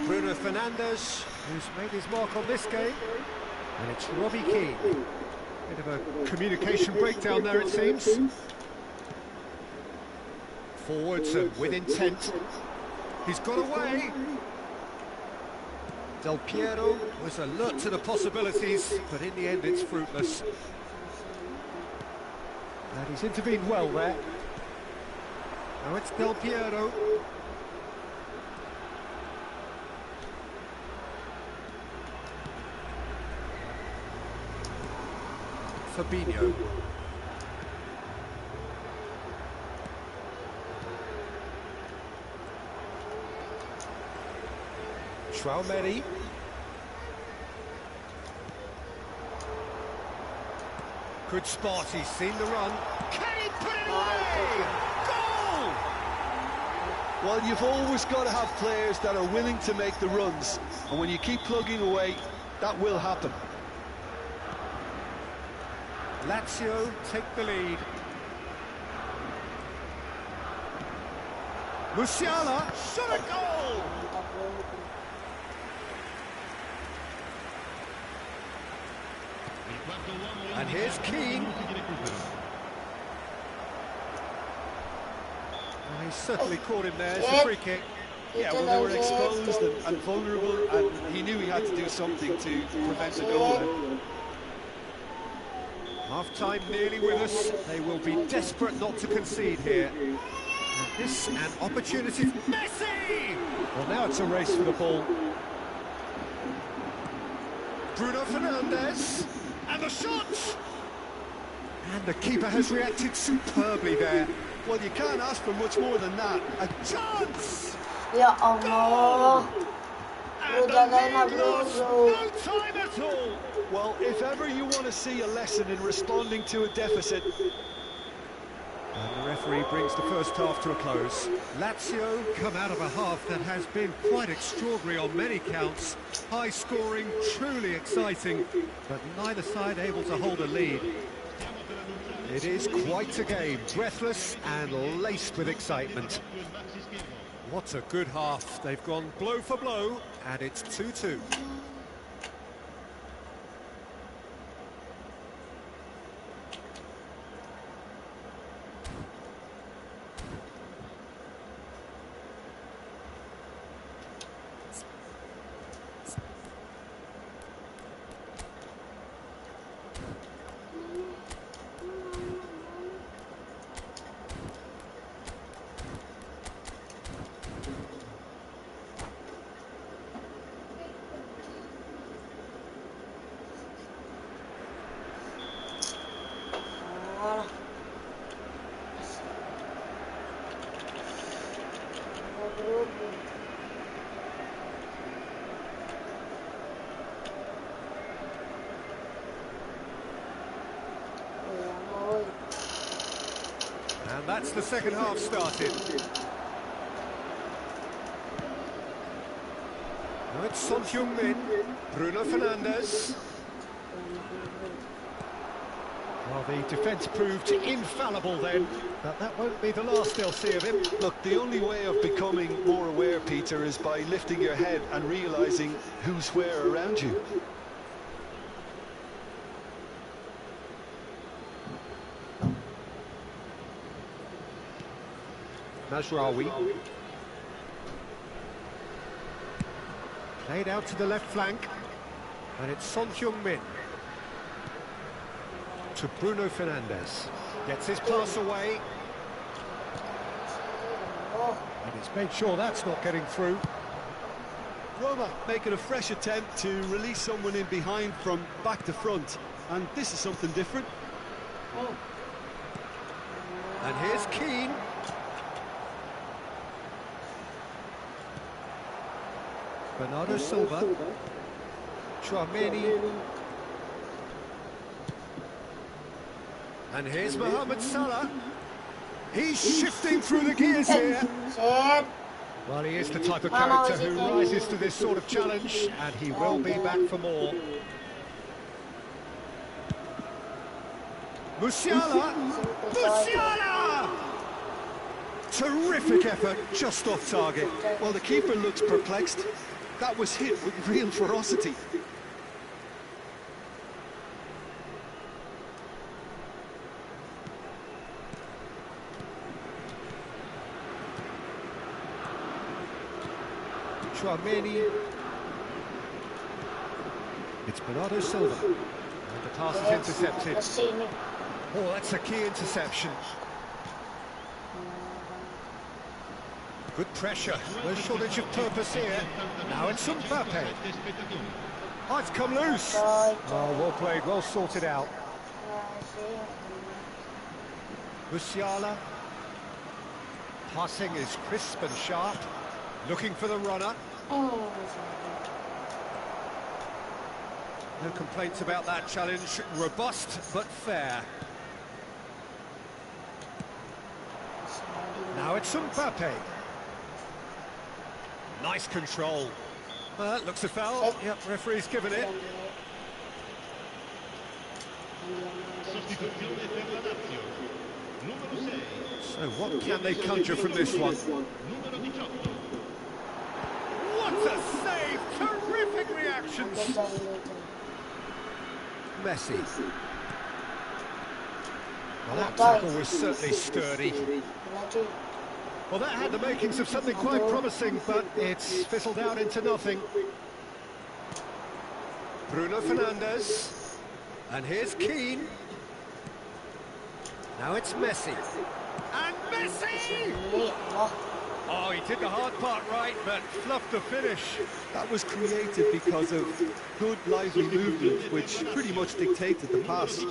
Bruno Fernandes, who's made his mark on this game. And it's Robbie Keane. Bit of a communication breakdown there, it seems. Forwards and with intent. He's got away. Del Piero was alert to the possibilities, but in the end it's fruitless. And he's intervened well there. Now it's Del Piero. Fabinho. Traumeri. Good spot, he's seen the run. Can he put it away? Goal! Well, you've always got to have players that are willing to make the runs, and when you keep plugging away, that will happen. Lazio take the lead. Musiala, shot a goal! And here's Keane. Well, he certainly caught him there. It's a free kick. Yeah, well, they were exposed and vulnerable, and he knew he had to do something to prevent a goal then. Half-time nearly with us. They will be desperate not to concede here. And this an opportunity. Messi! Well, now it's a race for the ball. Bruno Fernandes. And the shot! And the keeper has reacted superbly there. Well, you can't ask for much more than that. A chance! Ya Allah. And the lead lost no time at all. Well, if ever you want to see a lesson in responding to a deficit... And the referee brings the first half to a close. Lazio come out of a half that has been quite extraordinary on many counts. High scoring, truly exciting, but neither side able to hold a lead. It is quite a game, breathless and laced with excitement. What a good half. They've gone blow for blow, and it's 2-2. And that's the second half started. Now it's Son Heung-min, Bruno Fernandes. Well, the defence proved infallible then, but that won't be the last they'll see of him. Look, the only way of becoming more aware, Peter, is by lifting your head and realising who's where around you. Mazraoui. Played out to the left flank, and it's Son Heung-min to Bruno Fernandes. Gets his pass away. And he's made sure that's not getting through. Roma making a fresh attempt to release someone in behind from back to front, and this is something different. And here's Keane. Bernardo Silva. Chouameni. And here's Mohamed Salah. He's shifting through the gears here. Well, he is the type of character who rises to this sort of challenge, and he will be back for more. Musiala! Musiala! Terrific effort, just off target. Well, the keeper looks perplexed. That was hit with real ferocity. Chouameni. It's Bernardo Silva. And the pass is intercepted. Oh, that's a key interception. Good pressure. No shortage of purpose here. Now it's Mbappe. Oh, it's come loose. Oh, well played, well sorted out. Musiala. Passing is crisp and sharp. Looking for the runner. No complaints about that challenge. Robust but fair. Now it's Mbappe. Nice control. Looks a foul. Yep, referee's given it. So what can they conjure from this one? What a save! Terrific reactions! Messi. Well, that tackle was certainly sturdy. Well, that had the makings of something quite promising, but it's fizzled out into nothing. Bruno Fernandes. And here's Keane. Now it's Messi. And Messi! Oh, he did the hard part right, but fluffed the finish. That was created because of good, lively movement, which pretty much dictated the pass.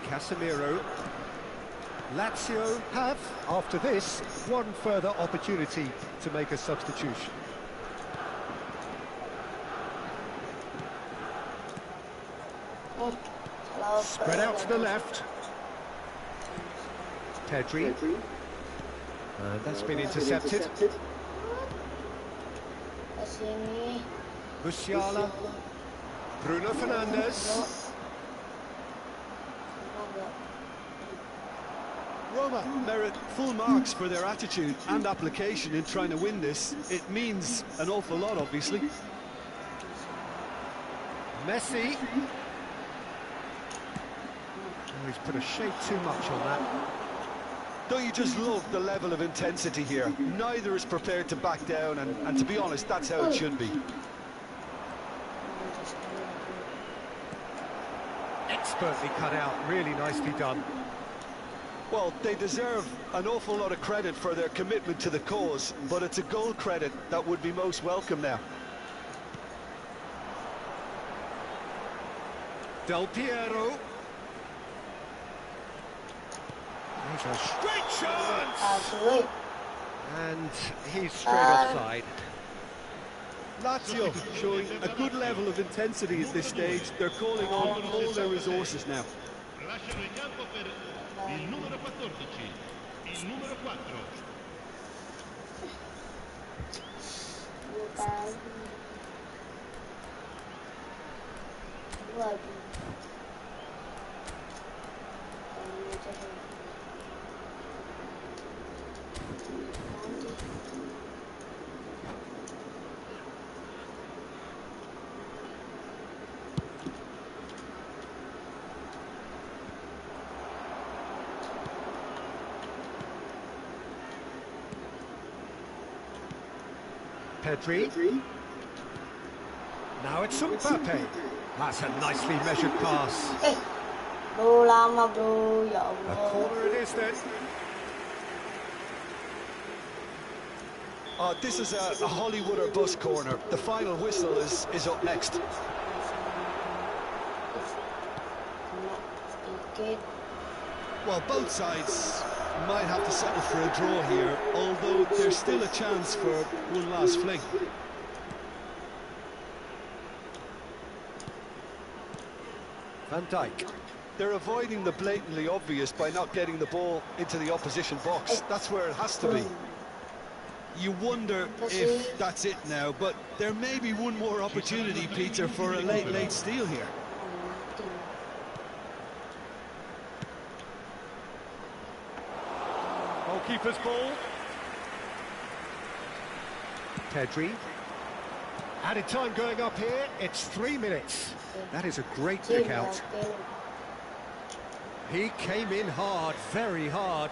Casemiro. Lazio have, after this, one further opportunity to make a substitution. Spread out to the left. Pedri. And that's been intercepted. Musiala. Bruno Fernandes. Roma merit full marks for their attitude and application in trying to win this. It means an awful lot, obviously. Messi. Oh, he's put a shade too much on that. Don't you just love the level of intensity here? Neither is prepared to back down, and to be honest, that's how it should be. Expertly cut out, really nicely done. Well, they deserve an awful lot of credit for their commitment to the cause, but it's a goal credit that would be most welcome now. Del Piero. There's a straight chance! And he's straight offside. Lazio showing a good level of intensity at this stage. They're calling on all their resources now. Lasciano il campo per il numero 14, il numero 4. Pedri. Now it's Mbappe. That's a nicely measured pass. Bro lama bro, ya A Allah. corner it is then. This is a Hollywood or bust corner. The final whistle is up next. Well, both sides might have to settle for a draw here, although there's still a chance for one last fling. Van Dijk. They're avoiding the blatantly obvious by not getting the ball into the opposition box. That's where it has to be. You wonder if that's it now, but there may be one more opportunity, Peter, for a late steal here. Goalkeeper's ball. Pedri. Added time going up here. It's 3 minutes. That is a great kick out. He came in hard, very hard.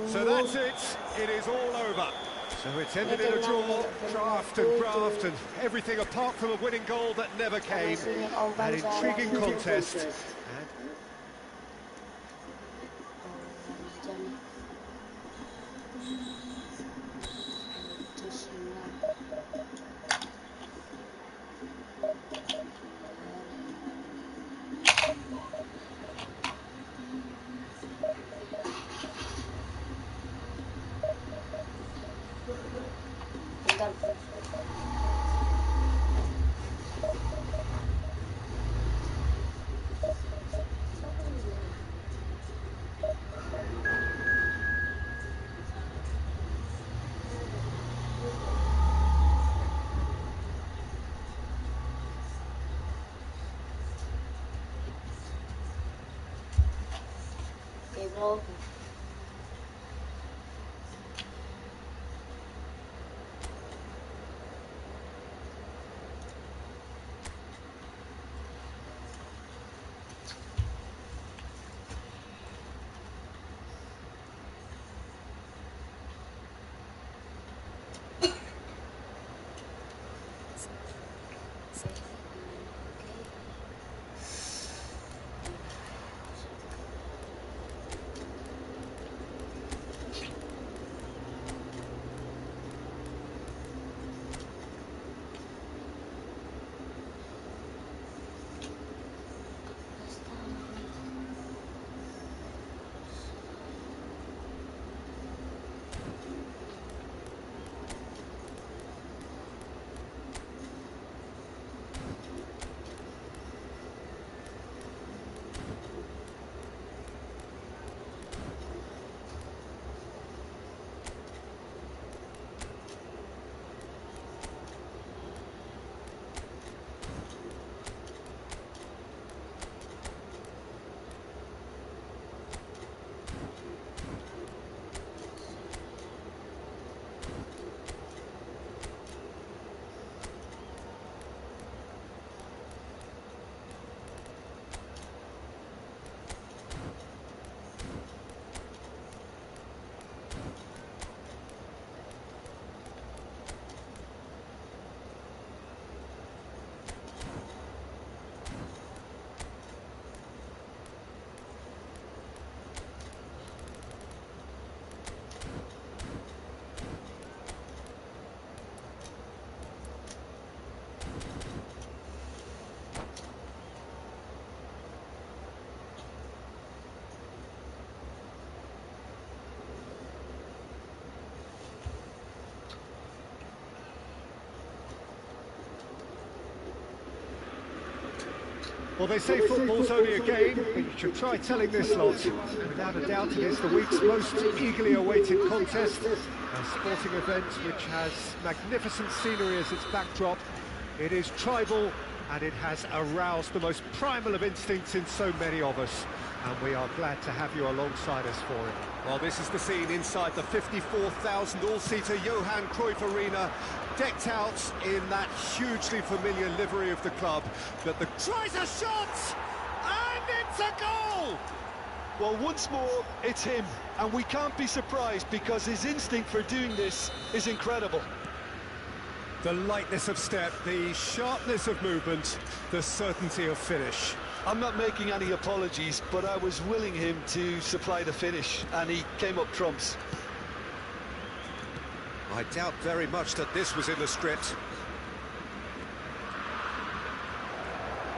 So that's it. It is all over. So it's ended in a draw, draft and graft and everything apart from a winning goal that never came. An intriguing contest. And bro. Well, they say football's only a game, but you should try telling this lot. Without a doubt, it is the week's most eagerly awaited contest, a sporting event which has magnificent scenery as its backdrop. It is tribal, and it has aroused the most primal of instincts in so many of us, and we are glad to have you alongside us for it. Well, this is the scene inside the 54,000 all-seater Johan Cruyff Arena, decked out in that hugely familiar livery of the club. But the tries a shot, and it's a goal! Well, once more, it's him, and we can't be surprised because his instinct for doing this is incredible. The lightness of step, the sharpness of movement, the certainty of finish. I'm not making any apologies, but I was willing him to supply the finish, and he came up trumps. I doubt very much that this was in the script.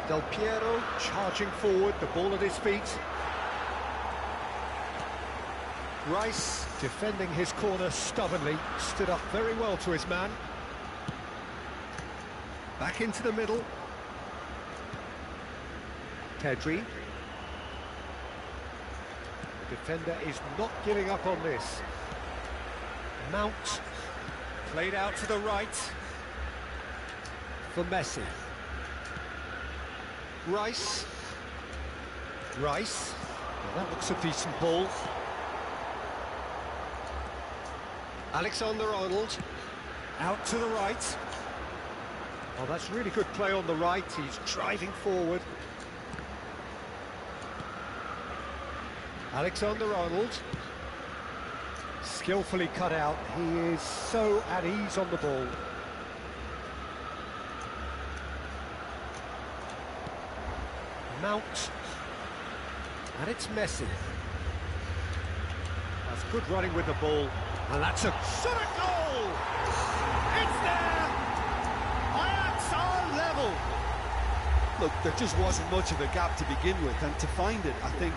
Del Piero charging forward, the ball at his feet. Rice defending his corner stubbornly, stood up very well to his man. Back into the middle. Pedri. The defender is not giving up on this. Mount. Played out to the right. For Messi. Rice. Rice. Well, that looks a decent ball. Alexander-Arnold. Out to the right. Oh, that's really good play on the right. He's driving forward. Alexander-Arnold. Skillfully cut out. He is so at ease on the ball. Mount. And it's Messi. That's good running with the ball. And that's a shot at goal! It's there! Ajax are level! Look, there just wasn't much of a gap to begin with, and to find it, I think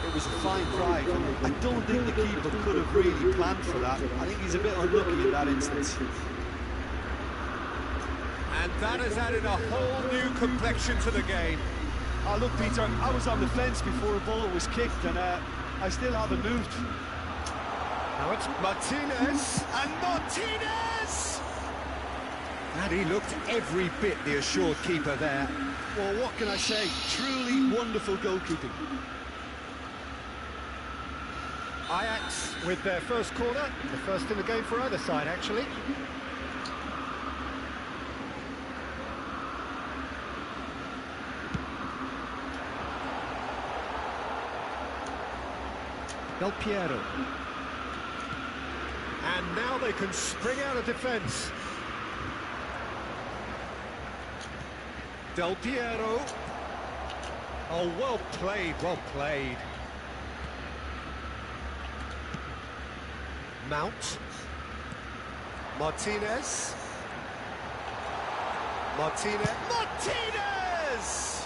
it was a fine drive. I don't think the keeper could have really planned for that. I think he's a bit unlucky in that instance. And that has added a whole new complexion to the game. Oh, look, Peter, I was on the fence before the ball was kicked, and I still haven't moved. Now it's Martinez. And Martinez! And he looked every bit the assured keeper there. Well, what can I say? Truly wonderful goalkeeping. Ajax with their first corner, the first in the game for either side, actually. Del Piero. And now they can spring out of defence. Del Piero. Oh, well played, well played. Mount. Martinez. Martinez. Martinez!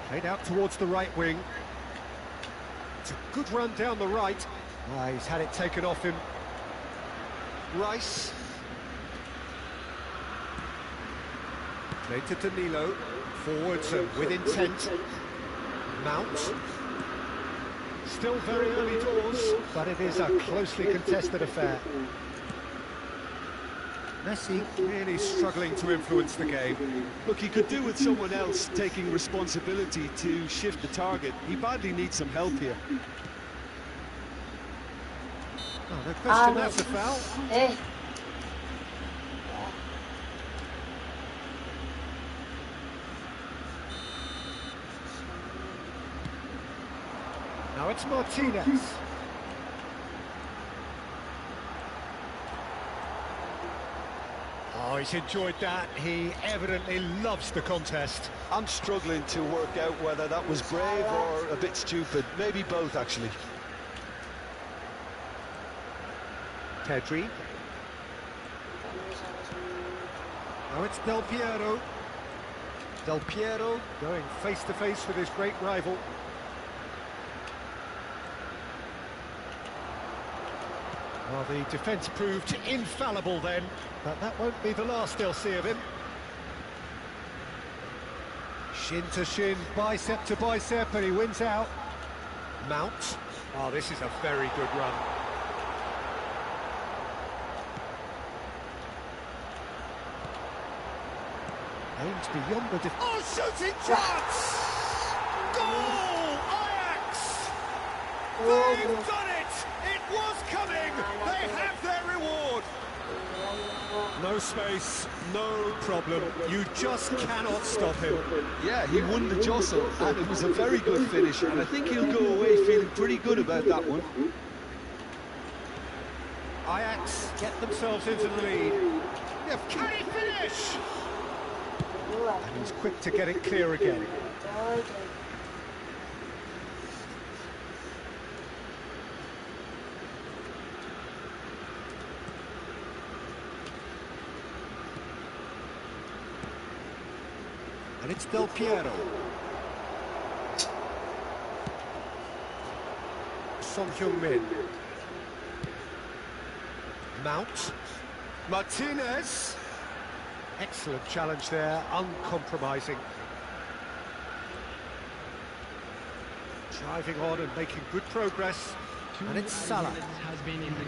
Played out towards the right wing. It's a good run down the right. Ah, he's had it taken off him. Rice. Played to Danilo. Forwards with intent. Mount. Still very early doors, but it is a closely contested affair. Messi really struggling to influence the game. Look, he could do with someone else taking responsibility to shift the target. He badly needs some help here. Oh, no question, that's a foul. Now it's Martinez. Oh, he's enjoyed that. He evidently loves the contest. I'm struggling to work out whether that was brave or a bit stupid. Maybe both, actually. Pedri. Now it's Del Piero. Del Piero going face-to-face with his great rival. Well, the defence proved infallible then, but that won't be the last they'll see of him. Shin to shin, bicep to bicep, and he wins out. Mount. Oh, this is a very good run. Aims beyond the shooting chance! Goal! Ajax! They've done it! It was coming! They have their reward! No space, no problem. You just cannot stop him. Yeah, he won the jostle, and it was a very good finish, and I think he'll go away feeling pretty good about that one. Ajax get themselves into the lead. Can he finish? And he's quick to get it clear again. And it's Del Piero. Son Heung-min. Mount. Martinez. Excellent challenge there, uncompromising. Driving on and making good progress. And it's Salah.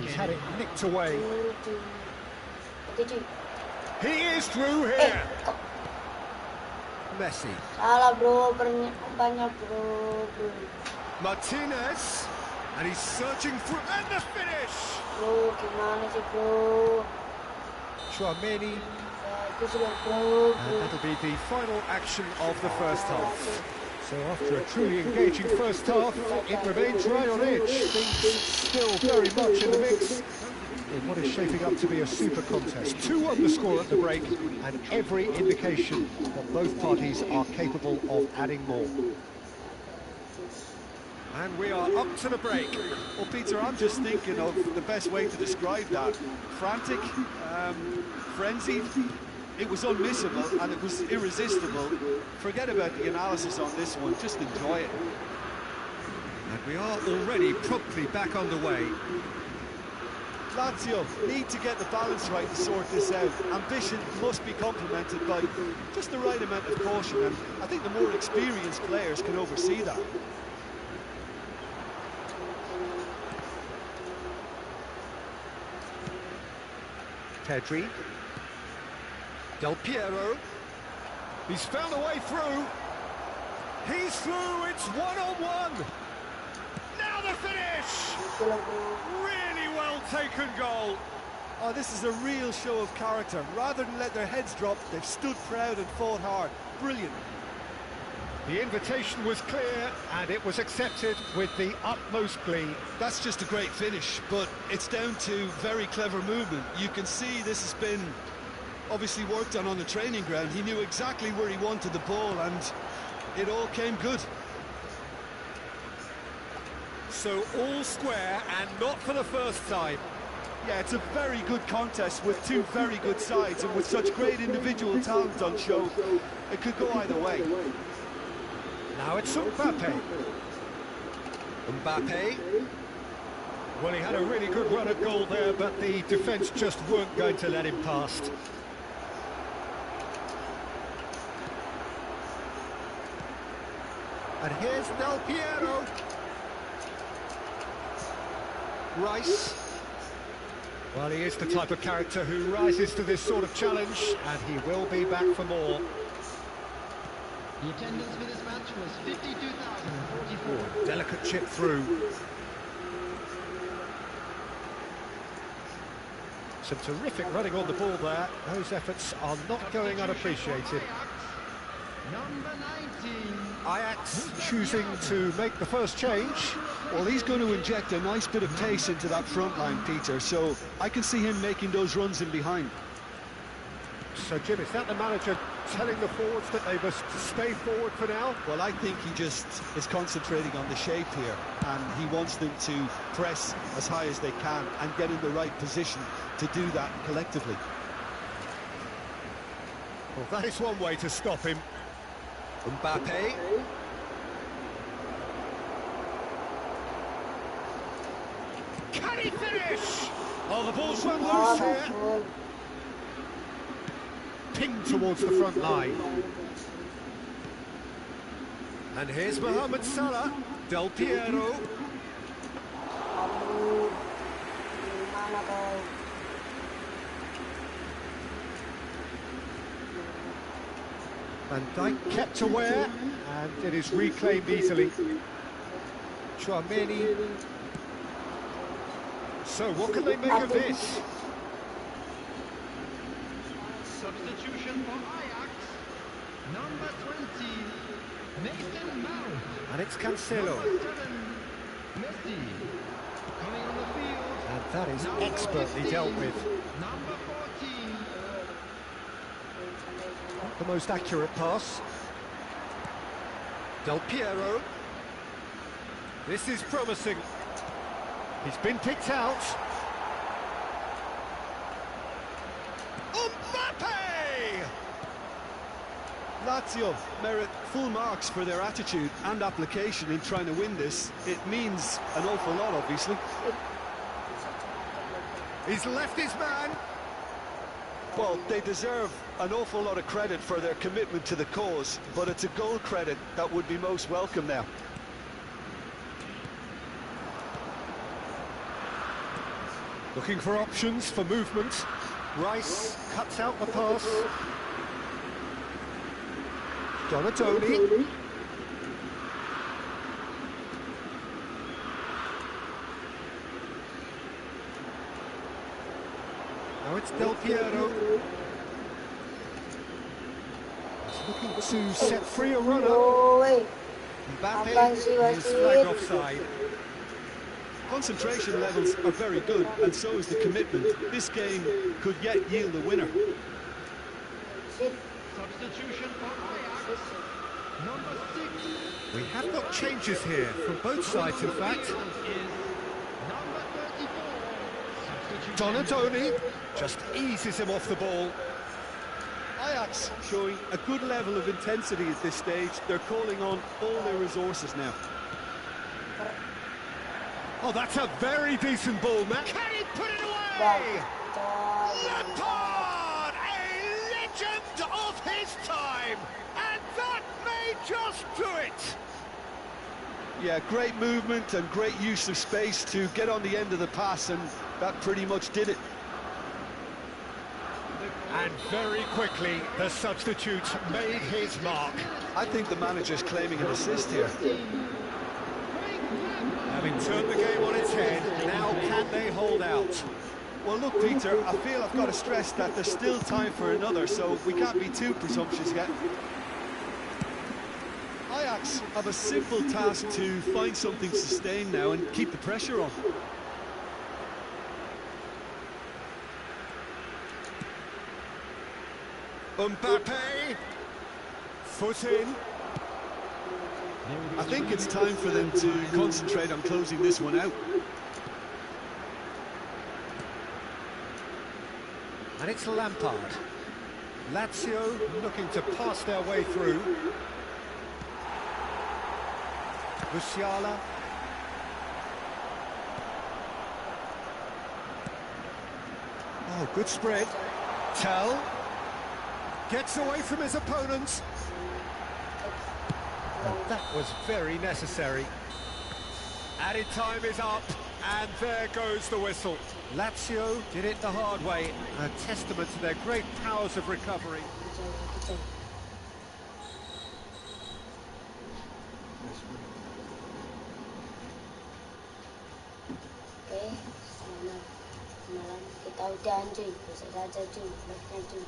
He's had it nicked away. He is through here. Messi. Salah bro, banyak bro. Martinez. And he's searching for and the finish. Bro, gimana sih bro? Chouameni. Bro. And that'll be the final action of the first half. So after a truly engaging first half, it remains right on edge. Things still very much in the mix in what is shaping up to be a super contest. 2-1 the score at the break, and every indication that both parties are capable of adding more. And we are up to the break. Well, Peter, I'm just thinking of the best way to describe that. Frantic, frenzied. It was unmissable and it was irresistible. Forget about the analysis on this one, just enjoy it. And we are already promptly back underway. Lazio need to get the balance right to sort this out. Ambition must be complemented by just the right amount of caution, and I think the more experienced players can oversee that. Pedri. Del Piero. He's found a way through. He's through, it's one-on-one. Now the finish! Really well taken goal. Oh, this is a real show of character. Rather than let their heads drop, they've stood proud and fought hard. Brilliant. The invitation was clear and it was accepted with the utmost glee. That's just a great finish, but it's down to very clever movement. You can see this has been obviously worked on the training ground. He knew exactly where he wanted the ball and it all came good. So all square and not for the first time. Yeah, it's a very good contest with two very good sides, and with such great individual talent on show, it could go either way. Now it's Mbappe. Mbappe. Well, he had a really good run at goal there, but the defence just weren't going to let him past. And here's Del Piero. Rice. Well, he is the type of character who rises to this sort of challenge, and he will be back for more. The attendance for this match was 52,044. Delicate chip through. Some terrific running on the ball there. Those efforts are not going unappreciated. Number 19. Ajax choosing to make the first change. Well, he's going to inject a nice bit of pace into that front line, Peter, so I can see him making those runs in behind. So, Jim, is that the manager telling the forwards that they must stay forward for now? Well, I think he just is concentrating on the shape here, and he wants them to press as high as they can and get in the right position to do that collectively. Well, that is one way to stop him. Mbappe. Can he finish? Oh, the ball's run loose here. Pinged towards the front line. And here's Mohamed Salah. Del Piero. Gimana kau? Van Dijk kept aware, and it is reclaimed easily. Chouameni. So what can they make of this? Substitution for Ajax. Number 20, Mason Mount. And it's Cancelo. Number 7, Messi. Coming on the field. And that is Number expertly 15, dealt with. Number 14. Not the most accurate pass. Del Piero. This is promising. He's been picked out. Mbappe! Lazio merit full marks for their attitude and application in trying to win this. It means an awful lot, obviously. He's left his man. Well, they deserve an awful lot of credit for their commitment to the cause, but it's a goal credit that would be most welcome now. Looking for options for movement. Rice cuts out the pass. Donatoni. Now it's Del Piero. He's looking to set free a runner. Oi, Mbappe is flagged offside. Concentration levels are very good, and so is the commitment. This game could yet yield a winner. Substitution for Ajax. Number 6. We have got changes here from both sides, in fact. Is number 34. Substitution. Donatoni just eases him off the ball. Ajax showing a good level of intensity at this stage. They're calling on all their resources now. Oh, that's a very decent ball, Matt. Can he put it away? Lampard, a legend of his time, and that may just do it. Yeah, great movement and great use of space to get on the end of the pass, and that pretty much did it. And very quickly, the substitute made his mark. I think the manager's claiming an assist here. Having turned the game on its head, now can they hold out? Well, look, Peter, I feel I've got to stress that there's still time for another, so we can't be too presumptuous yet. Ajax have a simple task to find something sustained now and keep the pressure on. Mbappe, foot in. I think it's time for them to concentrate on closing this one out. And it's Lampard. Lazio looking to pass their way through. Musiala. Oh, good spread. Tell. Gets away from his opponents. And that was very necessary. Added time is up, and there goes the whistle. Lazio did it the hard way, a testament to their great powers of recovery. Oke, selamat malam. Kita udahan cuy, bisa saja cuy, vlognya cuy.